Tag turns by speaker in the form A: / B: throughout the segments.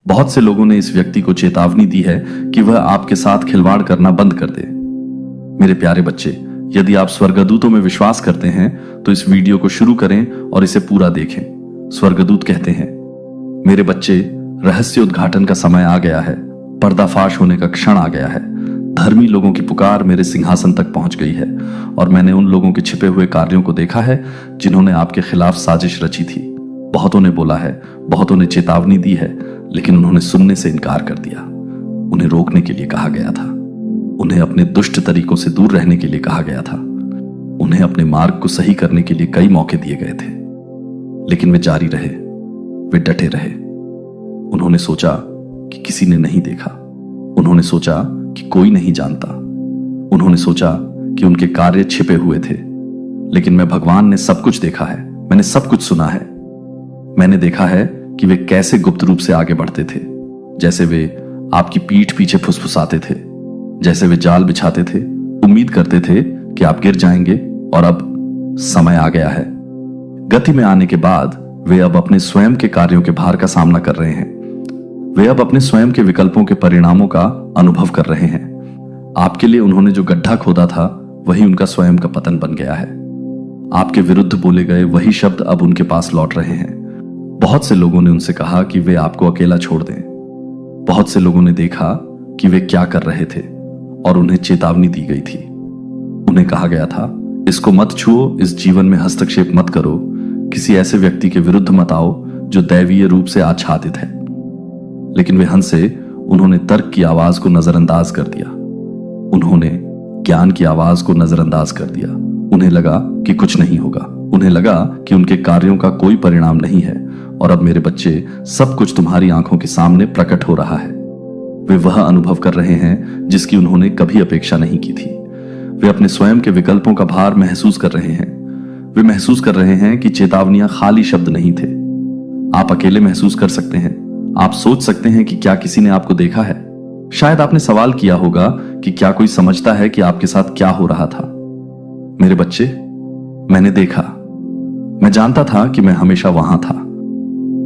A: बहुत से लोगों ने इस व्यक्ति को चेतावनी दी है कि वह आपके साथ खिलवाड़ करना बंद कर दे। मेरे प्यारे बच्चे, यदि आप स्वर्गदूतों में विश्वास करते हैं तो इस वीडियो को शुरू करें और इसे पूरा देखें। स्वर्गदूत कहते हैं, मेरे बच्चे, रहस्य उद्घाटन का समय आ गया है, पर्दाफाश होने का क्षण आ गया है। धर्मी लोगों की पुकार मेरे सिंहासन तक पहुंच गई है और मैंने उन लोगों के छिपे हुए कार्यों को देखा है जिन्होंने आपके खिलाफ साजिश रची थी। बहुतों ने बोला है, बहुतों ने चेतावनी दी है, लेकिन उन्होंने सुनने से इनकार कर दिया। उन्हें रोकने के लिए कहा गया था, उन्हें अपने दुष्ट तरीकों से दूर रहने के लिए कहा गया था, उन्हें अपने मार्ग को सही करने के लिए कई मौके दिए गए थे, लेकिन वे जारी रहे, वे डटे रहे। उन्होंने सोचा कि किसी ने नहीं देखा, उन्होंने सोचा कि कोई नहीं जानता, उन्होंने सोचा कि उनके कार्य छिपे हुए थे। लेकिन मैं भगवान ने सब कुछ देखा है, मैंने सब कुछ सुना है। मैंने देखा है कि वे कैसे गुप्त रूप से आगे बढ़ते थे, जैसे वे आपकी पीठ पीछे फुसफुसाते थे, जैसे वे जाल बिछाते थे, उम्मीद करते थे कि आप गिर जाएंगे। और अब समय आ गया है। गति में आने के बाद वे अब अपने स्वयं के कार्यों के भार का सामना कर रहे हैं। वे अब अपने स्वयं के विकल्पों के परिणामों का अनुभव कर रहे हैं। आपके लिए उन्होंने जो गड्ढा खोदा था वही उनका स्वयं का पतन बन गया है। आपके विरुद्ध बोले गए वही शब्द अब उनके पास लौट रहे हैं। बहुत से लोगों ने उनसे कहा कि वे आपको अकेला छोड़ दें। बहुत से लोगों ने देखा कि वे क्या कर रहे थे और उन्हें चेतावनी दी गई थी। उन्हें कहा गया था, इसको मत छुओ, इस जीवन में हस्तक्षेप मत करो, किसी ऐसे व्यक्ति के विरुद्ध मत आओ जो दैवीय रूप से आच्छादित है। लेकिन वे हंसे, उन्होंने तर्क की आवाज को नजरअंदाज कर दिया, उन्होंने ज्ञान की आवाज को नजरअंदाज कर दिया। उन्हें लगा कि कुछ नहीं होगा, उन्हें लगा कि उनके कार्यों का कोई परिणाम नहीं है। और अब मेरे बच्चे, सब कुछ तुम्हारी आंखों के सामने प्रकट हो रहा है। वे वह अनुभव कर रहे हैं जिसकी उन्होंने कभी अपेक्षा नहीं की थी। वे अपने स्वयं के विकल्पों का भार महसूस कर रहे हैं। वे महसूस कर रहे हैं कि चेतावनियां खाली शब्द नहीं थे। आप अकेले महसूस कर सकते हैं। आप सोच सकते हैं कि क्या किसी ने आपको देखा है। शायद आपने सवाल किया होगा कि क्या कोई समझता है कि आपके साथ क्या हो रहा था। मेरे बच्चे, मैंने देखा, मैं जानता था कि मैं हमेशा वहां था।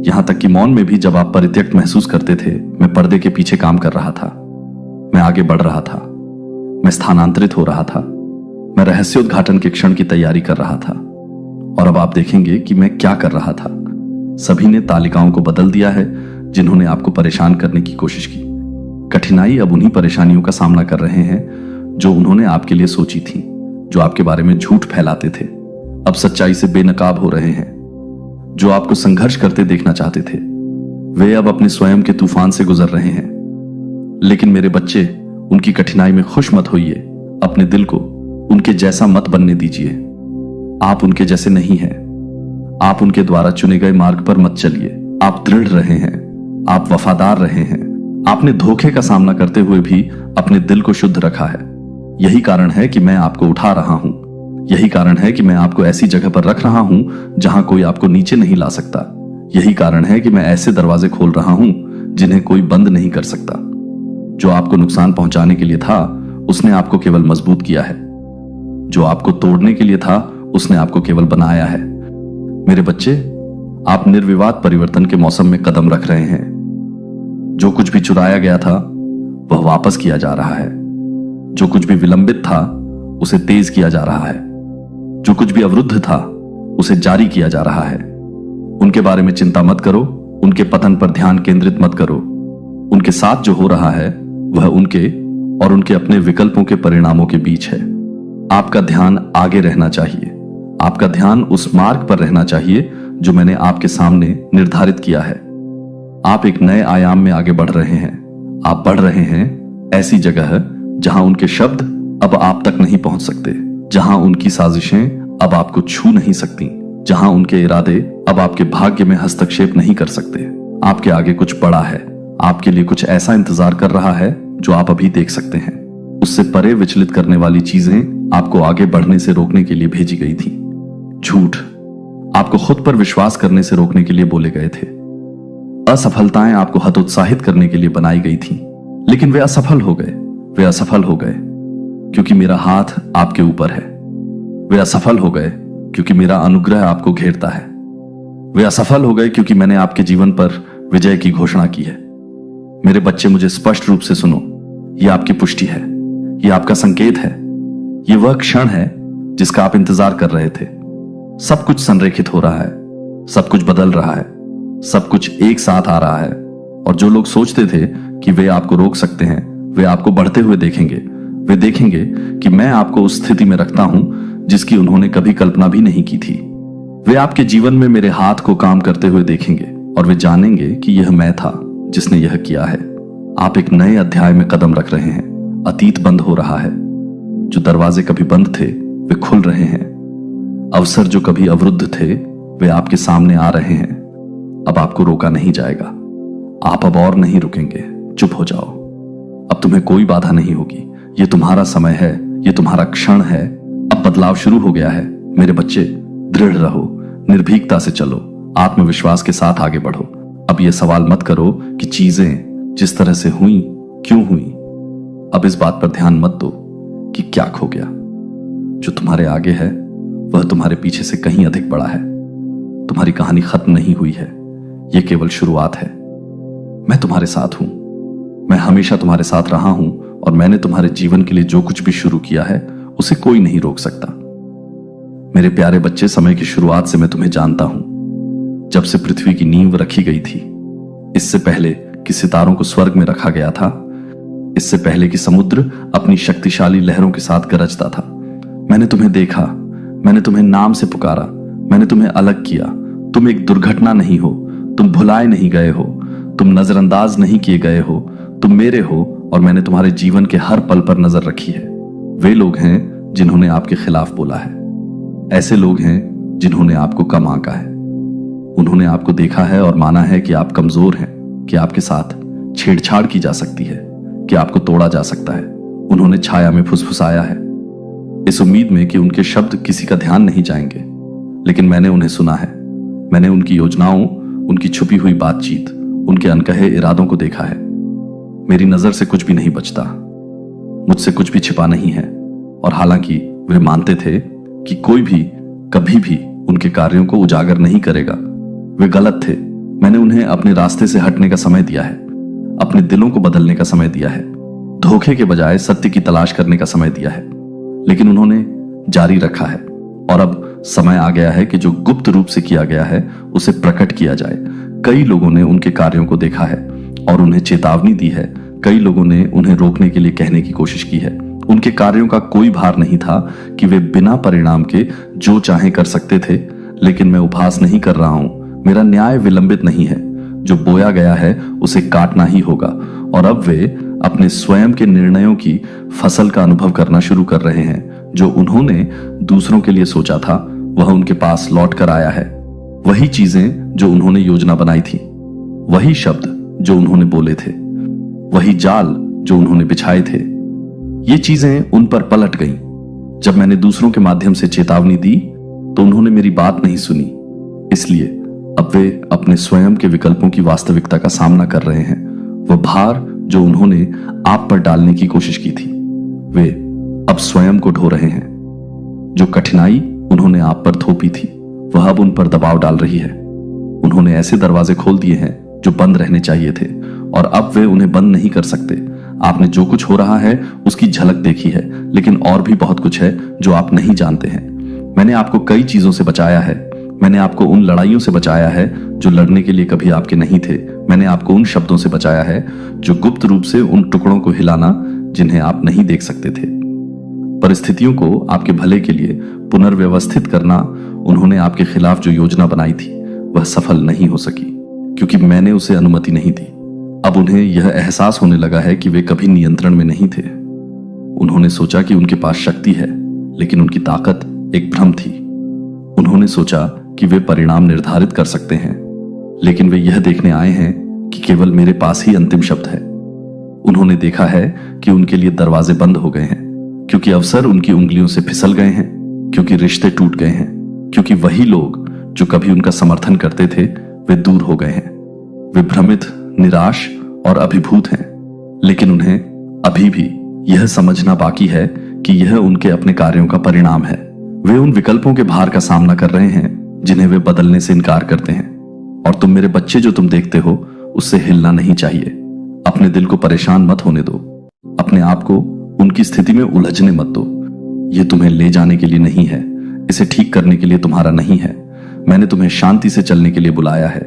A: यहां तक कि मौन में भी जब आप परित्यक्त महसूस करते थे, मैं पर्दे के पीछे काम कर रहा था। मैं आगे बढ़ रहा था, मैं स्थानांतरित हो रहा था, मैं रहस्योद्घाटन के क्षण की तैयारी कर रहा था। और अब आप देखेंगे कि मैं क्या कर रहा था। सभी ने तालिकाओं को बदल दिया है जिन्होंने आपको परेशान करने की कोशिश की। कठिनाई अब उन्हीं परेशानियों का सामना कर रहे हैं जो उन्होंने आपके लिए सोची थी, जो आपके बारे में झूठ फैलाते थे, अब सच्चाई से बेनकाब हो रहे हैं। जो आपको संघर्ष करते देखना चाहते थे, वे अब अपने स्वयं के तूफान से गुजर रहे हैं। लेकिन मेरे बच्चे, उनकी कठिनाई में खुश मत होइए। अपने दिल को उनके जैसा मत बनने दीजिए। आप उनके जैसे नहीं हैं। आप उनके द्वारा चुने गए मार्ग पर मत चलिए। आप दृढ़ रहे हैं, आप वफादार रहे हैं। आपने धोखे का सामना करते हुए भी अपने दिल को शुद्ध रखा है। यही कारण है कि मैं आपको उठा रहा हूं। यही कारण है कि मैं आपको ऐसी जगह पर रख रहा हूं जहां कोई आपको नीचे नहीं ला सकता। यही कारण है कि मैं ऐसे दरवाजे खोल रहा हूं जिन्हें कोई बंद नहीं कर सकता। जो आपको नुकसान पहुंचाने के लिए था, उसने आपको केवल मजबूत किया है। जो आपको तोड़ने के लिए था, उसने आपको केवल बनाया है। मेरे बच्चे, आप निर्विवाद परिवर्तन के मौसम में कदम रख रहे हैं। जो कुछ भी चुराया गया था वह वापस किया जा रहा है। जो कुछ भी विलंबित था उसे तेज किया जा रहा है। जो कुछ भी अवरुद्ध था उसे जारी किया जा रहा है। उनके बारे में चिंता मत करो, उनके पतन पर ध्यान केंद्रित मत करो। उनके साथ जो हो रहा है वह उनके और उनके अपने विकल्पों के परिणामों के बीच है। आपका ध्यान आगे रहना चाहिए। आपका ध्यान उस मार्ग पर रहना चाहिए जो मैंने आपके सामने निर्धारित किया है। आप एक नए आयाम में आगे बढ़ रहे हैं। आप बढ़ रहे हैं ऐसी जगह जहां उनके शब्द अब आप तक नहीं पहुंच सकते, जहां उनकी साजिशें अब आपको छू नहीं सकती, जहां उनके इरादे अब आपके भाग्य में हस्तक्षेप नहीं कर सकते। आपके आगे कुछ बड़ा है। आपके लिए कुछ ऐसा इंतजार कर रहा है जो आप अभी देख सकते हैं। उससे परे विचलित करने वाली चीजें आपको आगे बढ़ने से रोकने के लिए भेजी गई थी। झूठ आपको खुद पर विश्वास करने से रोकने के लिए बोले गए थे। असफलताएं आपको हतोत्साहित करने के लिए बनाई गई थी, लेकिन वे असफल हो गए। वे असफल हो गए क्योंकि मेरा हाथ आपके ऊपर है। वे असफल हो गए क्योंकि मेरा अनुग्रह आपको घेरता है। वे असफल हो गए क्योंकि मैंने आपके जीवन पर विजय की घोषणा की है। मेरे बच्चे मुझे स्पष्ट रूप से सुनो, यह आपकी पुष्टि है, यह आपका संकेत है, यह वह क्षण है जिसका आप इंतजार कर रहे थे। सब कुछ संरेखित हो रहा है, सब कुछ बदल रहा है, सब कुछ एक साथ आ रहा है। और जो लोग सोचते थे कि वे आपको रोक सकते हैं, वे आपको बढ़ते हुए देखेंगे। वे देखेंगे कि मैं आपको उस स्थिति में रखता हूं जिसकी उन्होंने कभी कल्पना भी नहीं की थी। वे आपके जीवन में मेरे हाथ को काम करते हुए देखेंगे और वे जानेंगे कि यह मैं था जिसने यह किया है। आप एक नए अध्याय में कदम रख रहे हैं। अतीत बंद हो रहा है। जो दरवाजे कभी बंद थे वे खुल रहे हैं। अवसर जो कभी अवरुद्ध थे वे आपके सामने आ रहे हैं। अब आपको रोका नहीं जाएगा। आप अब और नहीं रुकेंगे। चुप हो जाओ। अब तुम्हें कोई बाधा नहीं होगी। यह तुम्हारा समय है, यह तुम्हारा क्षण है। अब बदलाव शुरू हो गया है। मेरे बच्चे, दृढ़ रहो, निर्भीकता से चलो, आत्मविश्वास के साथ आगे बढ़ो। अब यह सवाल मत करो कि चीजें जिस तरह से हुई क्यों हुई। अब इस बात पर ध्यान मत दो कि क्या खो गया। जो तुम्हारे आगे है वह तुम्हारे पीछे से कहीं अधिक बड़ा है। तुम्हारी कहानी खत्म नहीं हुई है, यह केवल शुरुआत है। मैं तुम्हारे साथ हूं। मैं हमेशा तुम्हारे साथ रहा हूं और मैंने तुम्हारे जीवन के लिए जो कुछ भी शुरू किया है उसे कोई नहीं रोक सकता। मेरे प्यारे बच्चे, समय की शुरुआत से मैं तुम्हें जानता हूं। जब से पृथ्वी की नींव रखी गई थी, इससे पहले कि सितारों को स्वर्ग में रखा गया था, इससे पहले कि समुद्र अपनी शक्तिशाली लहरों के साथ गरजता था, मैंने तुम्हें देखा। मैंने तुम्हें नाम से पुकारा। मैंने तुम्हें अलग किया। तुम एक दुर्घटना नहीं हो। तुम भुलाए नहीं गए हो। तुम नजरअंदाज नहीं किए गए हो। तुम मेरे हो और मैंने तुम्हारे जीवन के हर पल पर नजर रखी है। वे लोग हैं जिन्होंने आपके खिलाफ बोला है। ऐसे लोग हैं जिन्होंने आपको कम आंका है। उन्होंने आपको देखा है और माना है कि आप कमजोर हैं, कि आपके साथ छेड़छाड़ की जा सकती है, कि आपको तोड़ा जा सकता है। उन्होंने छाया में फुसफुसाया है, इस उम्मीद में कि उनके शब्द किसी का ध्यान नहीं जाएंगे। लेकिन मैंने उन्हें सुना है। मैंने उनकी योजनाओं, उनकी छुपी हुई बातचीत, उनके अनकहे इरादों को देखा है। मेरी नजर से कुछ भी नहीं बचता। मुझसे कुछ भी छिपा नहीं है। और हालांकि वे मानते थे कि कोई भी कभी भी उनके कार्यों को उजागर नहीं करेगा, वे गलत थे। मैंने उन्हें अपने रास्ते से हटने का समय दिया है, अपने दिलों को बदलने का समय दिया है, धोखे के बजाय सत्य की तलाश करने का समय दिया है। लेकिन उन्होंने जारी रखा है। और अब समय आ गया है कि जो गुप्त रूप से किया गया है उसे प्रकट किया जाए। कई लोगों ने उनके कार्यों को देखा है और उन्हें चेतावनी दी है। कई लोगों ने उन्हें रोकने के लिए कहने की कोशिश की है। उनके कार्यों का कोई भार नहीं था कि वे बिना परिणाम के जो चाहे कर सकते थे। लेकिन मैं उपहास नहीं कर रहा हूं। मेरा न्याय विलंबित नहीं है। जो बोया गया है उसे काटना ही होगा। और अब वे अपने स्वयं के निर्णयों की फसल का अनुभव करना शुरू कर रहे हैं। जो उन्होंने दूसरों के लिए सोचा था वह उनके पास लौट कर आया है। वही चीजें जो उन्होंने योजना बनाई थी, वही शब्द जो उन्होंने बोले थे, वही जाल जो उन्होंने बिछाए थे, ये चीजें उन पर पलट गईं। जब मैंने दूसरों के माध्यम से चेतावनी दी तो उन्होंने मेरी बात नहीं सुनी। इसलिए अब वे अपने स्वयं के विकल्पों की वास्तविकता का सामना कर रहे हैं। वह भार जो उन्होंने आप पर डालने की कोशिश की थी, वे अब स्वयं को ढो रहे हैं। जो कठिनाई उन्होंने आप पर थोपी थी वह अब उन पर दबाव डाल रही है। उन्होंने ऐसे दरवाजे खोल दिए हैं जो बंद रहने चाहिए थे और अब वे उन्हें बंद नहीं कर सकते। आपने जो कुछ हो रहा है उसकी झलक देखी है, लेकिन और भी बहुत कुछ है जो आप नहीं जानते हैं। मैंने आपको कई चीजों से बचाया है। मैंने आपको उन लड़ाइयों से बचाया है जो लड़ने के लिए कभी आपके नहीं थे। मैंने आपको उन शब्दों से बचाया है जो गुप्त रूप से उन टुकड़ों को हिलाना जिन्हें आप नहीं देख सकते थे। परिस्थितियों को आपके भले के लिए पुनर्व्यवस्थित करना उन्होंने आपके खिलाफ जो योजना बनाई थी वह सफल नहीं हो सकी, क्योंकि मैंने उसे अनुमति नहीं दी। अब उन्हें यह एहसास होने लगा है कि वे कभी नियंत्रण में नहीं थे। उन्होंने सोचा कि उनके पास शक्ति है, लेकिन उनकी ताकत एक भ्रम थी। उन्होंने सोचा कि वे परिणाम निर्धारित कर सकते हैं, लेकिन वे यह देखने आए हैं कि केवल मेरे पास ही अंतिम शब्द है। उन्होंने देखा है कि उनके लिए दरवाजे बंद हो गए हैं, क्योंकि अवसर उनकी उंगलियों से फिसल गए हैं, क्योंकि रिश्ते टूट गए हैं, क्योंकि वही लोग जो कभी उनका समर्थन करते थे वे दूर हो गए हैं। वे भ्रमित, निराश और अभिभूत हैं, लेकिन उन्हें अभी भी यह समझना बाकी है कि यह उनके अपने कार्यों का परिणाम है। वे उन विकल्पों के भार का सामना कर रहे हैं जिन्हें वे बदलने से इनकार करते हैं। और तुम मेरे बच्चे, जो तुम देखते हो उससे हिलना नहीं चाहिए। अपने अपने दिल को परेशान मत होने दो। अपने आप को उनकी स्थिति में उलझने मत दो। ये तुम्हें ले जाने के लिए नहीं है, इसे ठीक करने के लिए तुम्हारा नहीं है। मैंने तुम्हें शांति से चलने के लिए बुलाया है।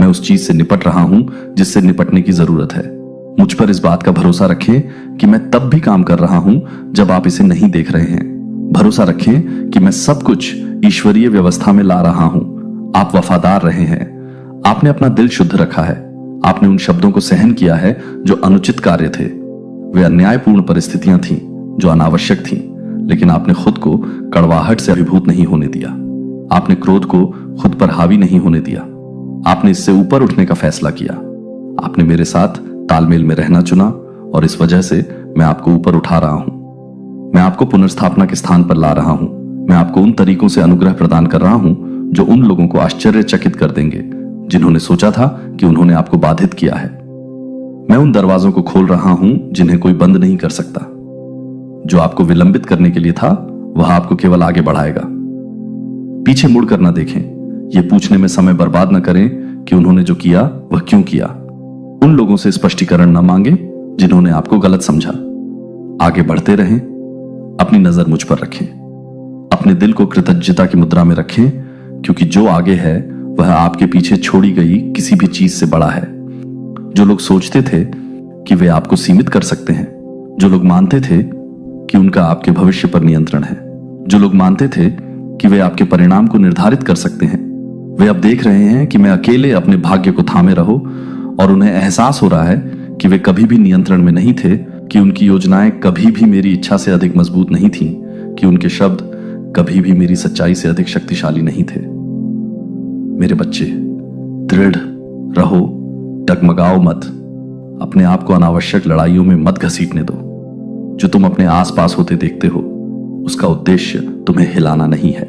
A: मैं उस चीज से निपट रहा हूं जिससे निपटने की जरूरत है। मुझ पर इस बात का भरोसा रखें कि मैं तब भी काम कर रहा हूं जब आप इसे नहीं देख रहे हैं। भरोसा रखें कि मैं सब कुछ ईश्वरीय व्यवस्था में ला रहा हूं। आप वफादार रहे हैं। आपने अपना दिल शुद्ध रखा है। आपने उन शब्दों को सहन किया है जो अनुचित कार्य थे। वे अन्यायपूर्ण परिस्थितियां थीं जो अनावश्यक थीं, लेकिन आपने खुद को कड़वाहट से अभिभूत नहीं होने दिया। आपने क्रोध को खुद पर हावी नहीं होने दिया। आपने इससे ऊपर उठने का फैसला किया। आपने मेरे साथ तालमेल में रहना चुना और इस वजह से मैं आपको ऊपर उठा रहा हूं। मैं आपको पुनर्स्थापना के स्थान पर ला रहा हूं। मैं आपको उन तरीकों से अनुग्रह प्रदान कर रहा हूं जो उन लोगों को आश्चर्यचकित कर देंगे जिन्होंने सोचा था कि उन्होंने आपको बाधित किया है। मैं उन दरवाजों को खोल रहा हूं जिन्हें कोई बंद नहीं कर सकता। जो आपको विलंबित करने के लिए था वह आपको केवल आगे बढ़ाएगा। पीछे मुड़कर न देखें। यह पूछने में समय बर्बाद न करें कि उन्होंने जो किया वह क्यों किया। उन लोगों से स्पष्टीकरण न मांगे जिन्होंने आपको गलत समझा। आगे बढ़ते रहें। अपनी नजर मुझ पर रखें। अपने दिल को कृतज्ञता की मुद्रा में रखें, क्योंकि जो आगे है वह आपके पीछे छोड़ी गई किसी भी चीज से बड़ा है। जो लोग सोचते थे कि वे आपको सीमित कर सकते हैं, जो लोग मानते थे कि उनका आपके भविष्य पर नियंत्रण है, जो लोग मानते थे कि वे आपके परिणाम को निर्धारित कर सकते हैं, वे अब देख रहे हैं कि मैं अकेले अपने भाग्य को थामे रहो, और उन्हें एहसास हो रहा है कि वे कभी भी नियंत्रण में नहीं थे, कि उनकी योजनाएं कभी भी मेरी इच्छा से अधिक मजबूत नहीं थीं, कि उनके शब्द कभी भी मेरी सच्चाई से अधिक शक्तिशाली नहीं थे। मेरे बच्चे, दृढ़ रहो, डगमगाओ मत। अपने आप को अनावश्यक लड़ाइयों में मत घसीटने दो। जो तुम अपने आसपास होते देखते हो उसका उद्देश्य तुम्हें हिलाना नहीं है।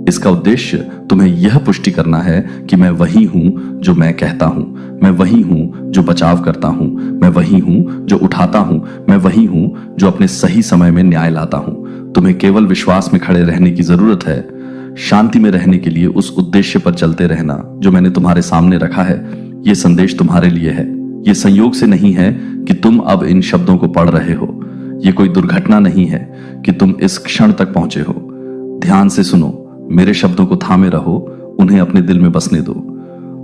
A: इसका उद्देश्य तुम्हें यह पुष्टि करना है कि मैं वही हूं जो मैं कहता हूं। मैं वही हूं जो बचाव करता हूं। मैं वही हूं जो उठाता हूं। मैं वही हूं जो अपने सही समय में न्याय लाता हूं। तुम्हें केवल विश्वास में खड़े रहने की जरूरत है। शांति में रहने के लिए उस उद्देश्य पर चलते रहना जो मैंने तुम्हारे सामने रखा है। यह संदेश तुम्हारे लिए है। यह संयोग से नहीं है कि तुम अब इन शब्दों को पढ़ रहे हो। यह कोई दुर्घटना नहीं है कि तुम इस क्षण तक पहुंचे हो। ध्यान से सुनो। मेरे शब्दों को थामे रहो। उन्हें अपने दिल में बसने दो।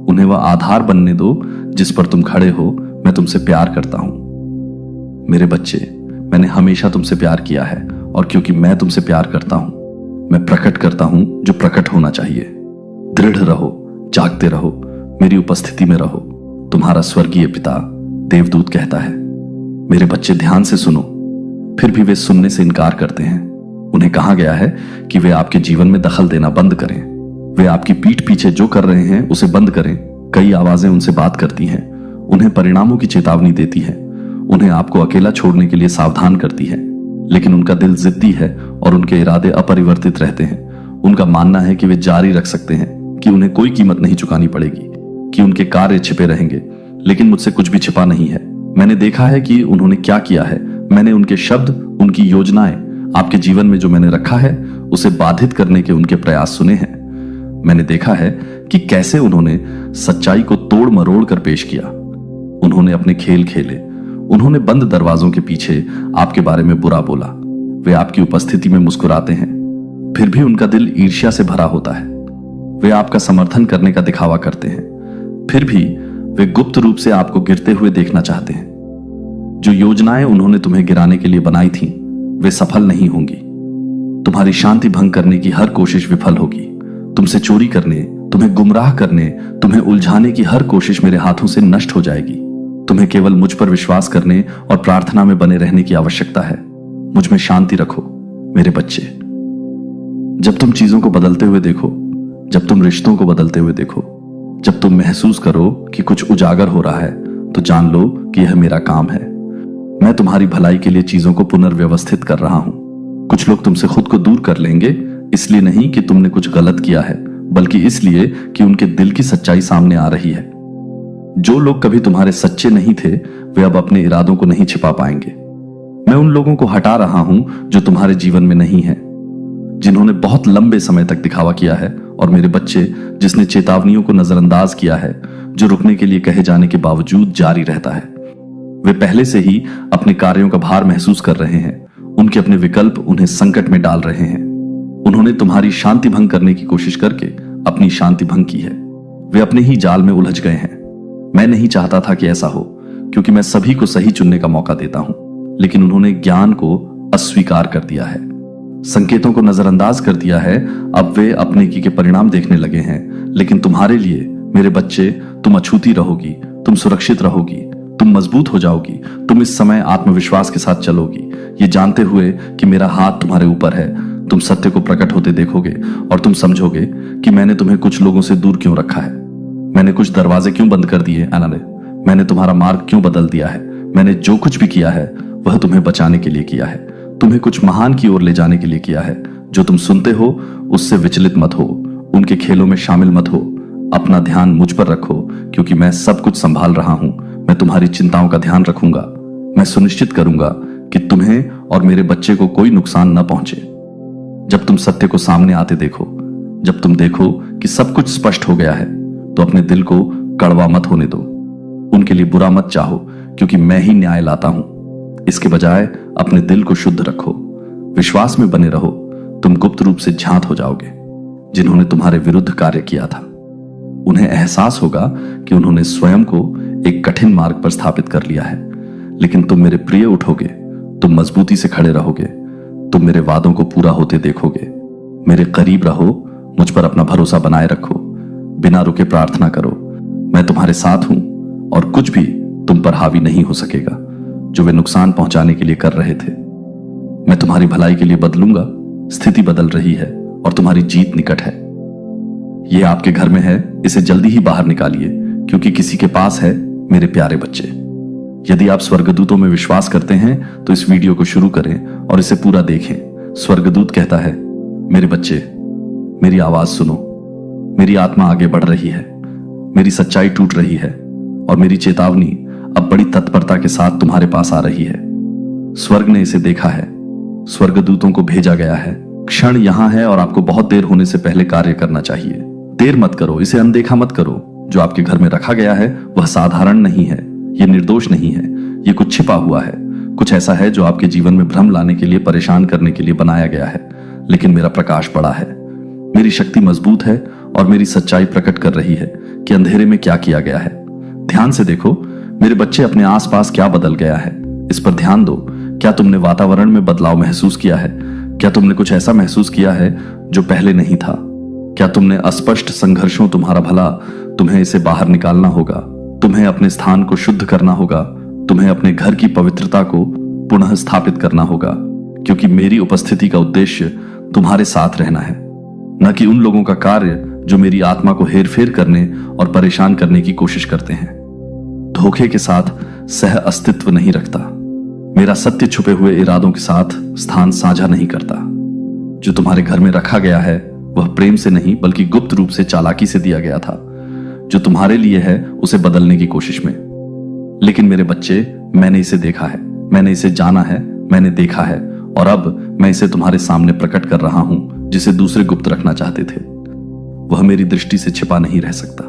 A: उन्हें वह आधार बनने दो जिस पर तुम खड़े हो। मैं तुमसे प्यार करता हूं। मेरे बच्चे, मैंने हमेशा तुमसे प्यार किया है, और क्योंकि मैं तुमसे प्यार करता हूं, मैं प्रकट करता हूं जो प्रकट होना चाहिए। दृढ़ रहो, जागते रहो, मेरी उपस्थिति में रहो। तुम्हारा स्वर्गीय पिता देवदूत कहता है। मेरे बच्चे, ध्यान से सुनो। फिर भी वे सुनने से इनकार करते हैं। उन्हें कहा गया है कि वे आपके जीवन में दखल देना बंद करें। वे आपकी पीठ पीछे जो कर रहे हैं उसे बंद करें। कई आवाजें उनसे बात करती हैं, उन्हें परिणामों की चेतावनी देती हैं, उन्हें आपको अकेला छोड़ने के लिए सावधान करती है, लेकिन उनका दिल जिद्दी है और उनके इरादे अपरिवर्तित रहते हैं। उनका मानना है कि वे जारी रख सकते हैं, कि उन्हें कोई कीमत नहीं चुकानी पड़ेगी, कि उनके कार्य छिपे रहेंगे, लेकिन मुझसे कुछ भी छिपा नहीं है। मैंने देखा है कि उन्होंने क्या किया है। मैंने उनके शब्द, उनकी योजनाएं, आपके जीवन में जो मैंने रखा है उसे बाधित करने के उनके प्रयास सुने हैं। मैंने देखा है कि कैसे उन्होंने सच्चाई को तोड़ मरोड़ कर पेश किया। उन्होंने अपने खेल खेले। उन्होंने बंद दरवाजों के पीछे आपके बारे में बुरा बोला। वे आपकी उपस्थिति में मुस्कुराते हैं, फिर भी उनका दिल ईर्ष्या से भरा होता है। वे आपका समर्थन करने का दिखावा करते हैं, फिर भी वे गुप्त रूप से आपको गिरते हुए देखना चाहते हैं। जो योजनाएं उन्होंने तुम्हें गिराने के लिए बनाई थीं, वे सफल नहीं होंगी। तुम्हारी शांति भंग करने की हर कोशिश विफल होगी। तुमसे चोरी करने, तुम्हें गुमराह करने, तुम्हें उलझाने की हर कोशिश मेरे हाथों से नष्ट हो जाएगी। तुम्हें केवल मुझ पर विश्वास करने और प्रार्थना में बने रहने की आवश्यकता है। मुझ में शांति रखो मेरे बच्चे। जब तुम चीजों को बदलते हुए देखो, जब तुम रिश्तों को बदलते हुए देखो, जब तुम महसूस करो कि कुछ उजागर हो रहा है, तो जान लो कि यह मेरा काम है। मैं तुम्हारी भलाई के लिए चीजों को पुनर्व्यवस्थित कर रहा हूं। कुछ लोग तुमसे खुद को दूर कर लेंगे, इसलिए नहीं कि तुमने कुछ गलत किया है, बल्कि इसलिए कि उनके दिल की सच्चाई सामने आ रही है। जो लोग कभी तुम्हारे सच्चे नहीं थे, वे अब अपने इरादों को नहीं छिपा पाएंगे। मैं उन लोगों को हटा रहा हूं जो तुम्हारे जीवन में नहीं है, जिन्होंने बहुत लंबे समय तक दिखावा किया है। और मेरे बच्चे, जिसने चेतावनियों को नजरअंदाज किया है, जो रुकने के लिए कहे जाने के बावजूद जारी रहता है, वे पहले से ही अपने कार्यों का भार महसूस कर रहे हैं। उनके अपने विकल्प उन्हें संकट में डाल रहे हैं। उन्होंने तुम्हारी शांति भंग करने की कोशिश करके अपनी शांति भंग की है। वे अपने ही जाल में उलझ गए हैं। मैं नहीं चाहता था कि ऐसा हो, क्योंकि मैं सभी को सही चुनने का मौका देता हूं, लेकिन उन्होंने ज्ञान को अस्वीकार कर दिया है, संकेतों को नजरअंदाज कर दिया है। अब वे अपने की के परिणाम देखने लगे हैं। लेकिन तुम्हारे लिए मेरे बच्चे, तुम अछूती रहोगी, तुम सुरक्षित रहोगी, तुम मजबूत हो जाओगी। तुम इस समय आत्मविश्वास के साथ चलोगी, ये जानते हुए कि मेरा हाथ तुम्हारे ऊपर है। तुम सत्य को प्रकट होते देखोगे और तुम समझोगे कि मैंने तुम्हें कुछ लोगों से दूर क्यों रखा है, मैंने कुछ दरवाजे क्यों बंद कर दिए। एनाले, मैंने तुम्हारा मार्ग क्यों बदल दिया है। मैंने जो कुछ भी किया है वह तुम्हें बचाने के लिए किया है, तुम्हें कुछ महान की ओर ले जाने के लिए किया है। जो तुम सुनते हो उससे विचलित मत हो, उनके खेलों में शामिल मत हो। अपना ध्यान मुझ पर रखो, क्योंकि मैं सब कुछ संभाल रहा हूं। मैं तुम्हारी चिंताओं का ध्यान रखूंगा। मैं सुनिश्चित करूंगा कि तुम्हें और मेरे बच्चे को कोई नुकसान न पहुंचे। जब तुम सत्य को सामने आते देखो, जब तुम देखो कि सब कुछ स्पष्ट हो गया है, तो अपने दिल को कड़वा मत होने दो। उनके लिए बुरा मत चाहो, क्योंकि मैं ही न्याय लाता हूं। इसके बजाय अपने दिल को शुद्ध रखो, विश्वास में बने रहो। तुम गुप्त रूप से ज्ञात हो जाओगे। जिन्होंने तुम्हारे विरुद्ध कार्य किया था, उन्हें एहसास होगा कि उन्होंने स्वयं को एक कठिन मार्ग पर स्थापित कर लिया है। लेकिन तुम मेरे प्रिय उठोगे, तुम मजबूती से खड़े रहोगे, तुम मेरे वादों को पूरा होते देखोगे। मेरे करीब रहो, मुझ पर अपना भरोसा बनाए रखो, बिना रुके प्रार्थना करो। मैं तुम्हारे साथ हूं और कुछ भी तुम पर हावी नहीं हो सकेगा जो वे नुकसान पहुंचाने के लिए कर रहे थे। मैं तुम्हारी भलाई के लिए बदलूंगा। स्थिति बदल रही है और तुम्हारी जीत निकट है। यह आपके घर में है, इसे जल्दी ही बाहर निकालिए, क्योंकि किसी के पास है। मेरे प्यारे बच्चे, यदि आप स्वर्गदूतों में विश्वास करते हैं तो इस वीडियो को शुरू करें और इसे पूरा देखें। स्वर्गदूत कहता है, मेरे बच्चे, मेरी आवाज सुनो। मेरी आत्मा आगे बढ़ रही है, मेरी सच्चाई टूट रही है और मेरी चेतावनी अब बड़ी तत्परता के साथ तुम्हारे पास आ रही है। स्वर्ग ने इसे देखा है, स्वर्गदूतों को भेजा गया है। क्षण यहां है और आपको बहुत देर होने से पहले कार्य करना चाहिए। देर मत करो, इसे अनदेखा मत करो। जो आपके घर में रखा गया है वह साधारण नहीं है, यह निर्दोष नहीं है, यह कुछ छिपा हुआ है, कुछ ऐसा है जो आपके जीवन में भ्रम लाने के लिए, परेशान करने के लिए बनाया गया है। लेकिन मेरा प्रकाश बड़ा है, मेरी शक्ति मजबूत है और मेरी सच्चाई प्रकट कर रही है कि अंधेरे में क्या किया गया है। ध्यान से देखो मेरे बच्चे, अपने आसपास क्या बदल गया है, इस पर ध्यान दो। क्या तुमने वातावरण में बदलाव महसूस किया है? क्या तुमने कुछ ऐसा महसूस किया है जो पहले नहीं था? क्या तुमने अस्पष्ट संघर्षों, तुम्हारा भला, तुम्हें इसे बाहर निकालना होगा। तुम्हें अपने स्थान को शुद्ध करना होगा। तुम्हें अपने घर की पवित्रता को पुनः स्थापित करना होगा, क्योंकि मेरी उपस्थिति का उद्देश्य तुम्हारे साथ रहना है, न कि उन लोगों का कार्य जो मेरी आत्मा को हेरफेर करने और परेशान करने की कोशिश करते हैं। धोखे के साथ सह अस्तित्व नहीं रखता। मेरा सत्य छुपे हुए इरादों के साथ स्थान साझा नहीं करता। जो तुम्हारे घर में रखा गया है वह प्रेम से नहीं बल्कि गुप्त रूप से चालाकी से दिया गया था। जो तुम्हारे लिए है उसे बदलने की कोशिश में। लेकिन मेरे बच्चे, मैंने इसे देखा है, मैंने इसे जाना है, मैंने देखा है और अब मैं इसे तुम्हारे सामने प्रकट कर रहा हूं। जिसे दूसरे गुप्त रखना चाहते थे वह मेरी दृष्टि से छिपा नहीं रह सकता।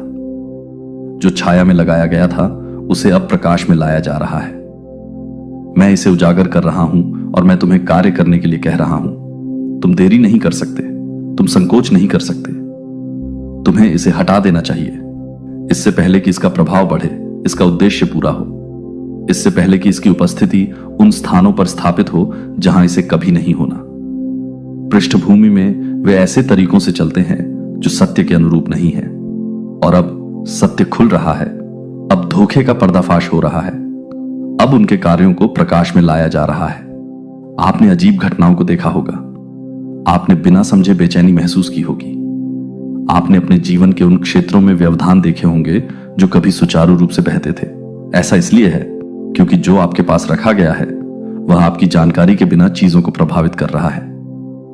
A: जो छाया में लगाया गया था उसे अब प्रकाश में लाया जा रहा है। मैं इसे उजागर कर रहा हूं और मैं तुम्हें कार्य करने के लिए कह रहा हूं। तुम देरी नहीं कर सकते, तुम संकोच नहीं कर सकते। तुम्हें इसे हटा देना चाहिए, इससे पहले कि इसका प्रभाव बढ़े, इसका उद्देश्य पूरा हो, इससे पहले कि इसकी उपस्थिति उन स्थानों पर स्थापित हो जहां इसे कभी नहीं होना। पृष्ठभूमि में वे ऐसे तरीकों से चलते हैं जो सत्य के अनुरूप नहीं है, और अब सत्य खुल रहा है। अब धोखे का पर्दाफाश हो रहा है। अब उनके कार्यों को प्रकाश में लाया जा रहा है। आपने अजीब घटनाओं को देखा होगा। आपने बिना समझे बेचैनी महसूस की होगी। आपने अपने जीवन के उन क्षेत्रों में व्यवधान देखे होंगे जो कभी सुचारू रूप से बहते थे। ऐसा इसलिए है क्योंकि जो आपके पास रखा गया है वह आपकी जानकारी के बिना चीजों को प्रभावित कर रहा है।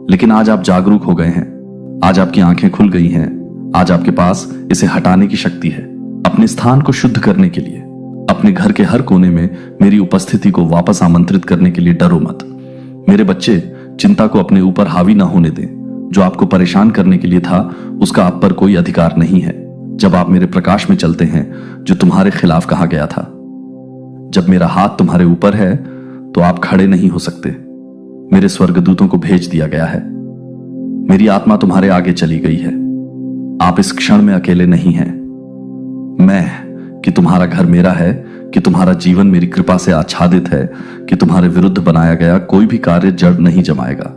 A: लेकिन आज आप जागरूक हो गए हैं, आज आपकी आंखें खुल गई हैं। आज आपके पास इसे हटाने की शक्ति है। अपने स्थान को शुद्ध करने के लिए, अपने घर के हर कोने में मेरी उपस्थिति को वापस आमंत्रित करने के लिए डरो मत। मेरे बच्चे, चिंता को अपने ऊपर हावी ना होने दें। जो आपको परेशान करने के लिए था उसका आप पर कोई अधिकार नहीं है। जब आप मेरे प्रकाश में चलते हैं जो तुम्हारे खिलाफ कहा गया था, जब मेरा हाथ तुम्हारे ऊपर है तो आप खड़े नहीं हो सकते। मेरे स्वर्गदूतों को भेज दिया गया है। मेरी आत्मा तुम्हारे आगे चली गई है। आप इस क्षण में अकेले नहीं हैं। मैं कि तुम्हारा घर मेरा है, कि तुम्हारा जीवन मेरी कृपा से आच्छादित है, कि तुम्हारे विरुद्ध बनाया गया कोई भी कार्य जड़ नहीं जमाएगा।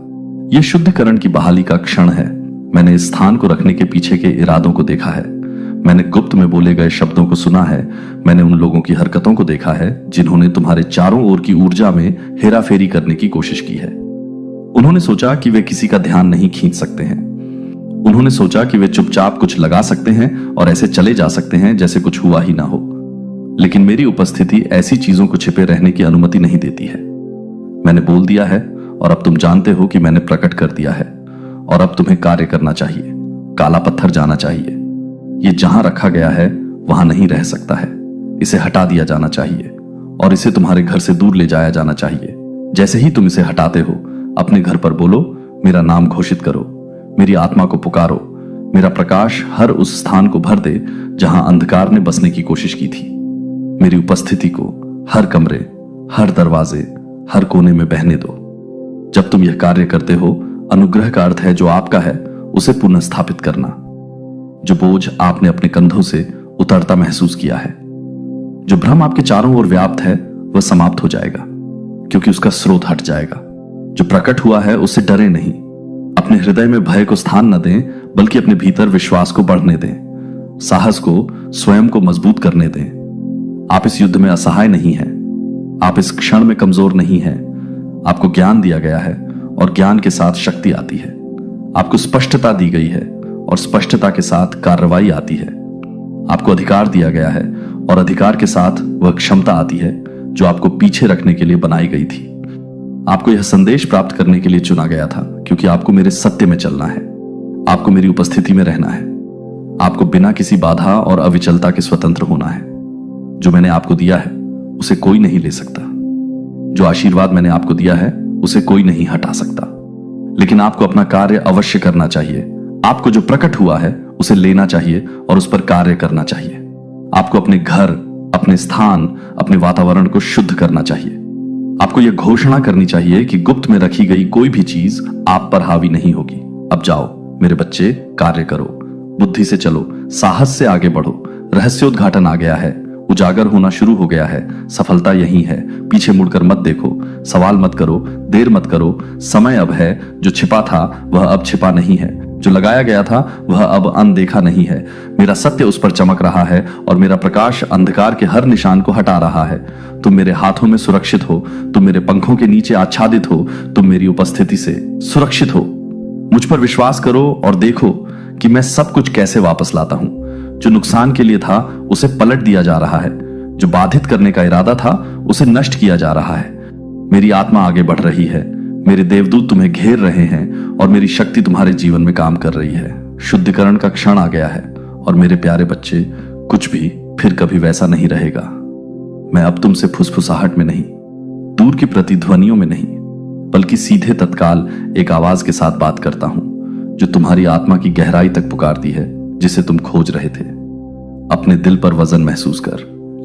A: यह शुद्धिकरण की बहाली का क्षण है। मैंने इस स्थान को रखने के पीछे के इरादों को देखा है। मैंने गुप्त में बोले गए शब्दों को सुना है। मैंने उन लोगों की हरकतों को देखा है जिन्होंने तुम्हारे चारों ओर की ऊर्जा में हेराफेरी करने की कोशिश की है। उन्होंने सोचा कि वे किसी का ध्यान नहीं खींच सकते हैं। उन्होंने सोचा कि वे चुपचाप कुछ लगा सकते हैं और ऐसे चले जा सकते हैं जैसे कुछ हुआ ही ना हो। लेकिन मेरी उपस्थिति ऐसी चीजों को छिपे रहने की अनुमति नहीं देती है। मैंने बोल दिया है और अब तुम जानते हो कि मैंने प्रकट कर दिया है। और अब तुम्हें कार्य करना चाहिए। काला पत्थर जाना चाहिए। ये जहां रखा गया है वहां नहीं रह सकता है। इसे हटा दिया जाना चाहिए और इसे तुम्हारे घर से दूर ले जाया जाना चाहिए। जैसे ही तुम इसे हटाते हो, अपने घर पर बोलो, मेरा नाम घोषित करो, मेरी आत्मा को पुकारो। मेरा प्रकाश हर उस स्थान को भर दे जहां अंधकार ने बसने की कोशिश की थी। मेरी उपस्थिति को हर कमरे, हर दरवाजे, हर कोने में बहने दो। जब तुम यह कार्य करते हो, अनुग्रह का अर्थ है जो आपका है उसे पुनः स्थापित करना। जो बोझ आपने अपने कंधों से उतरता महसूस किया है, जो भ्रम आपके चारों ओर व्याप्त है, वह समाप्त हो जाएगा क्योंकि उसका स्रोत हट जाएगा। जो प्रकट हुआ है उससे डरे नहीं। अपने हृदय में भय को स्थान न दें, बल्कि अपने भीतर विश्वास को बढ़ने दें, साहस को, स्वयं को मजबूत करने दें। आप इस युद्ध में असहाय नहीं हैं। आप इस क्षण में कमजोर नहीं हैं। आपको ज्ञान दिया गया है और ज्ञान के साथ शक्ति आती है। आपको स्पष्टता दी गई है और स्पष्टता के साथ कार्रवाई आती है। आपको अधिकार दिया गया है और अधिकार के साथ वह क्षमता आती है जो आपको पीछे रखने के लिए बनाई गई थी। आपको यह संदेश प्राप्त करने के लिए चुना गया था क्योंकि आपको मेरे सत्य में चलना है। आपको मेरी उपस्थिति में रहना है। आपको बिना किसी बाधा और अविचलता के स्वतंत्र होना है। जो मैंने आपको दिया है उसे कोई नहीं ले सकता। जो आशीर्वाद मैंने आपको दिया है उसे कोई नहीं हटा सकता। लेकिन आपको अपना कार्य अवश्य करना चाहिए। आपको जो प्रकट हुआ है उसे लेना चाहिए और उस पर कार्य करना चाहिए। आपको अपने घर, अपने स्थान, अपने वातावरण को शुद्ध करना चाहिए। आपको यह घोषणा करनी चाहिए कि गुप्त में रखी गई कोई भी चीज आप पर हावी नहीं होगी। अब जाओ मेरे बच्चे, कार्य करो, बुद्धि से चलो, साहस से आगे बढ़ो। रहस्योद्घाटन आ गया है, उजागर होना शुरू हो गया है। सफलता यही है। पीछे मुड़कर मत देखो, सवाल मत करो, देर मत करो। समय अब है। जो छिपा था वह अब छिपा नहीं है। जो लगाया गया था वह अब अनदेखा नहीं है। मेरा सत्य उस पर चमक रहा है और मेरा प्रकाश अंधकार के हर निशान को हटा रहा है। तुम मेरे हाथों में सुरक्षित हो। तुम मेरे पंखों के नीचे आच्छादित हो। तुम मेरी उपस्थिति से सुरक्षित हो। मुझ पर विश्वास करो और देखो कि मैं सब कुछ कैसे वापस लाता हूं। जो नुकसान के लिए था उसे पलट दिया जा रहा है। जो बाधित करने का इरादा था उसे नष्ट किया जा रहा है। मेरी आत्मा आगे बढ़ रही है। मेरे देवदूत तुम्हें घेर रहे हैं और मेरी शक्ति तुम्हारे जीवन में काम कर रही है। शुद्धिकरण का क्षण आ गया है और मेरे प्यारे बच्चे, कुछ भी फिर कभी वैसा नहीं रहेगा। मैं अब तुमसे फुसफुसाहट में नहीं, दूर की प्रतिध्वनियों में नहीं, बल्कि सीधे तत्काल एक आवाज के साथ बात करता हूं जो तुम्हारी आत्मा की गहराई तक पुकारती है, जिसे तुम खोज रहे थे। अपने दिल पर वजन महसूस कर।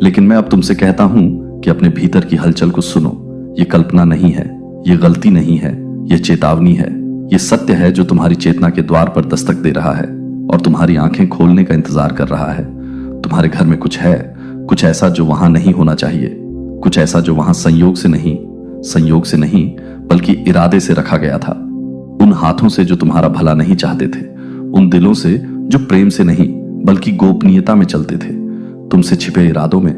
A: लेकिन मैं अब तुमसे कहता हूं कि अपने भीतर की हलचल को सुनो। ये कल्पना नहीं है, ये गलती नहीं है, ये चेतावनी है। ये सत्य है जो तुम्हारी चेतना के द्वार पर दस्तक दे रहा है और तुम्हारी आंखें खोलने का इंतजार कर रहा है। तुम्हारे घर में कुछ है, कुछ ऐसा जो वहां नहीं होना चाहिए, कुछ ऐसा जो वहां संयोग से नहीं बल्कि इरादे से रखा गया था। उन हाथों से जो तुम्हारा भला नहीं चाहते थे, उन दिलों से जो प्रेम से नहीं बल्कि गोपनीयता में चलते थे। तुमसे छिपे इरादों में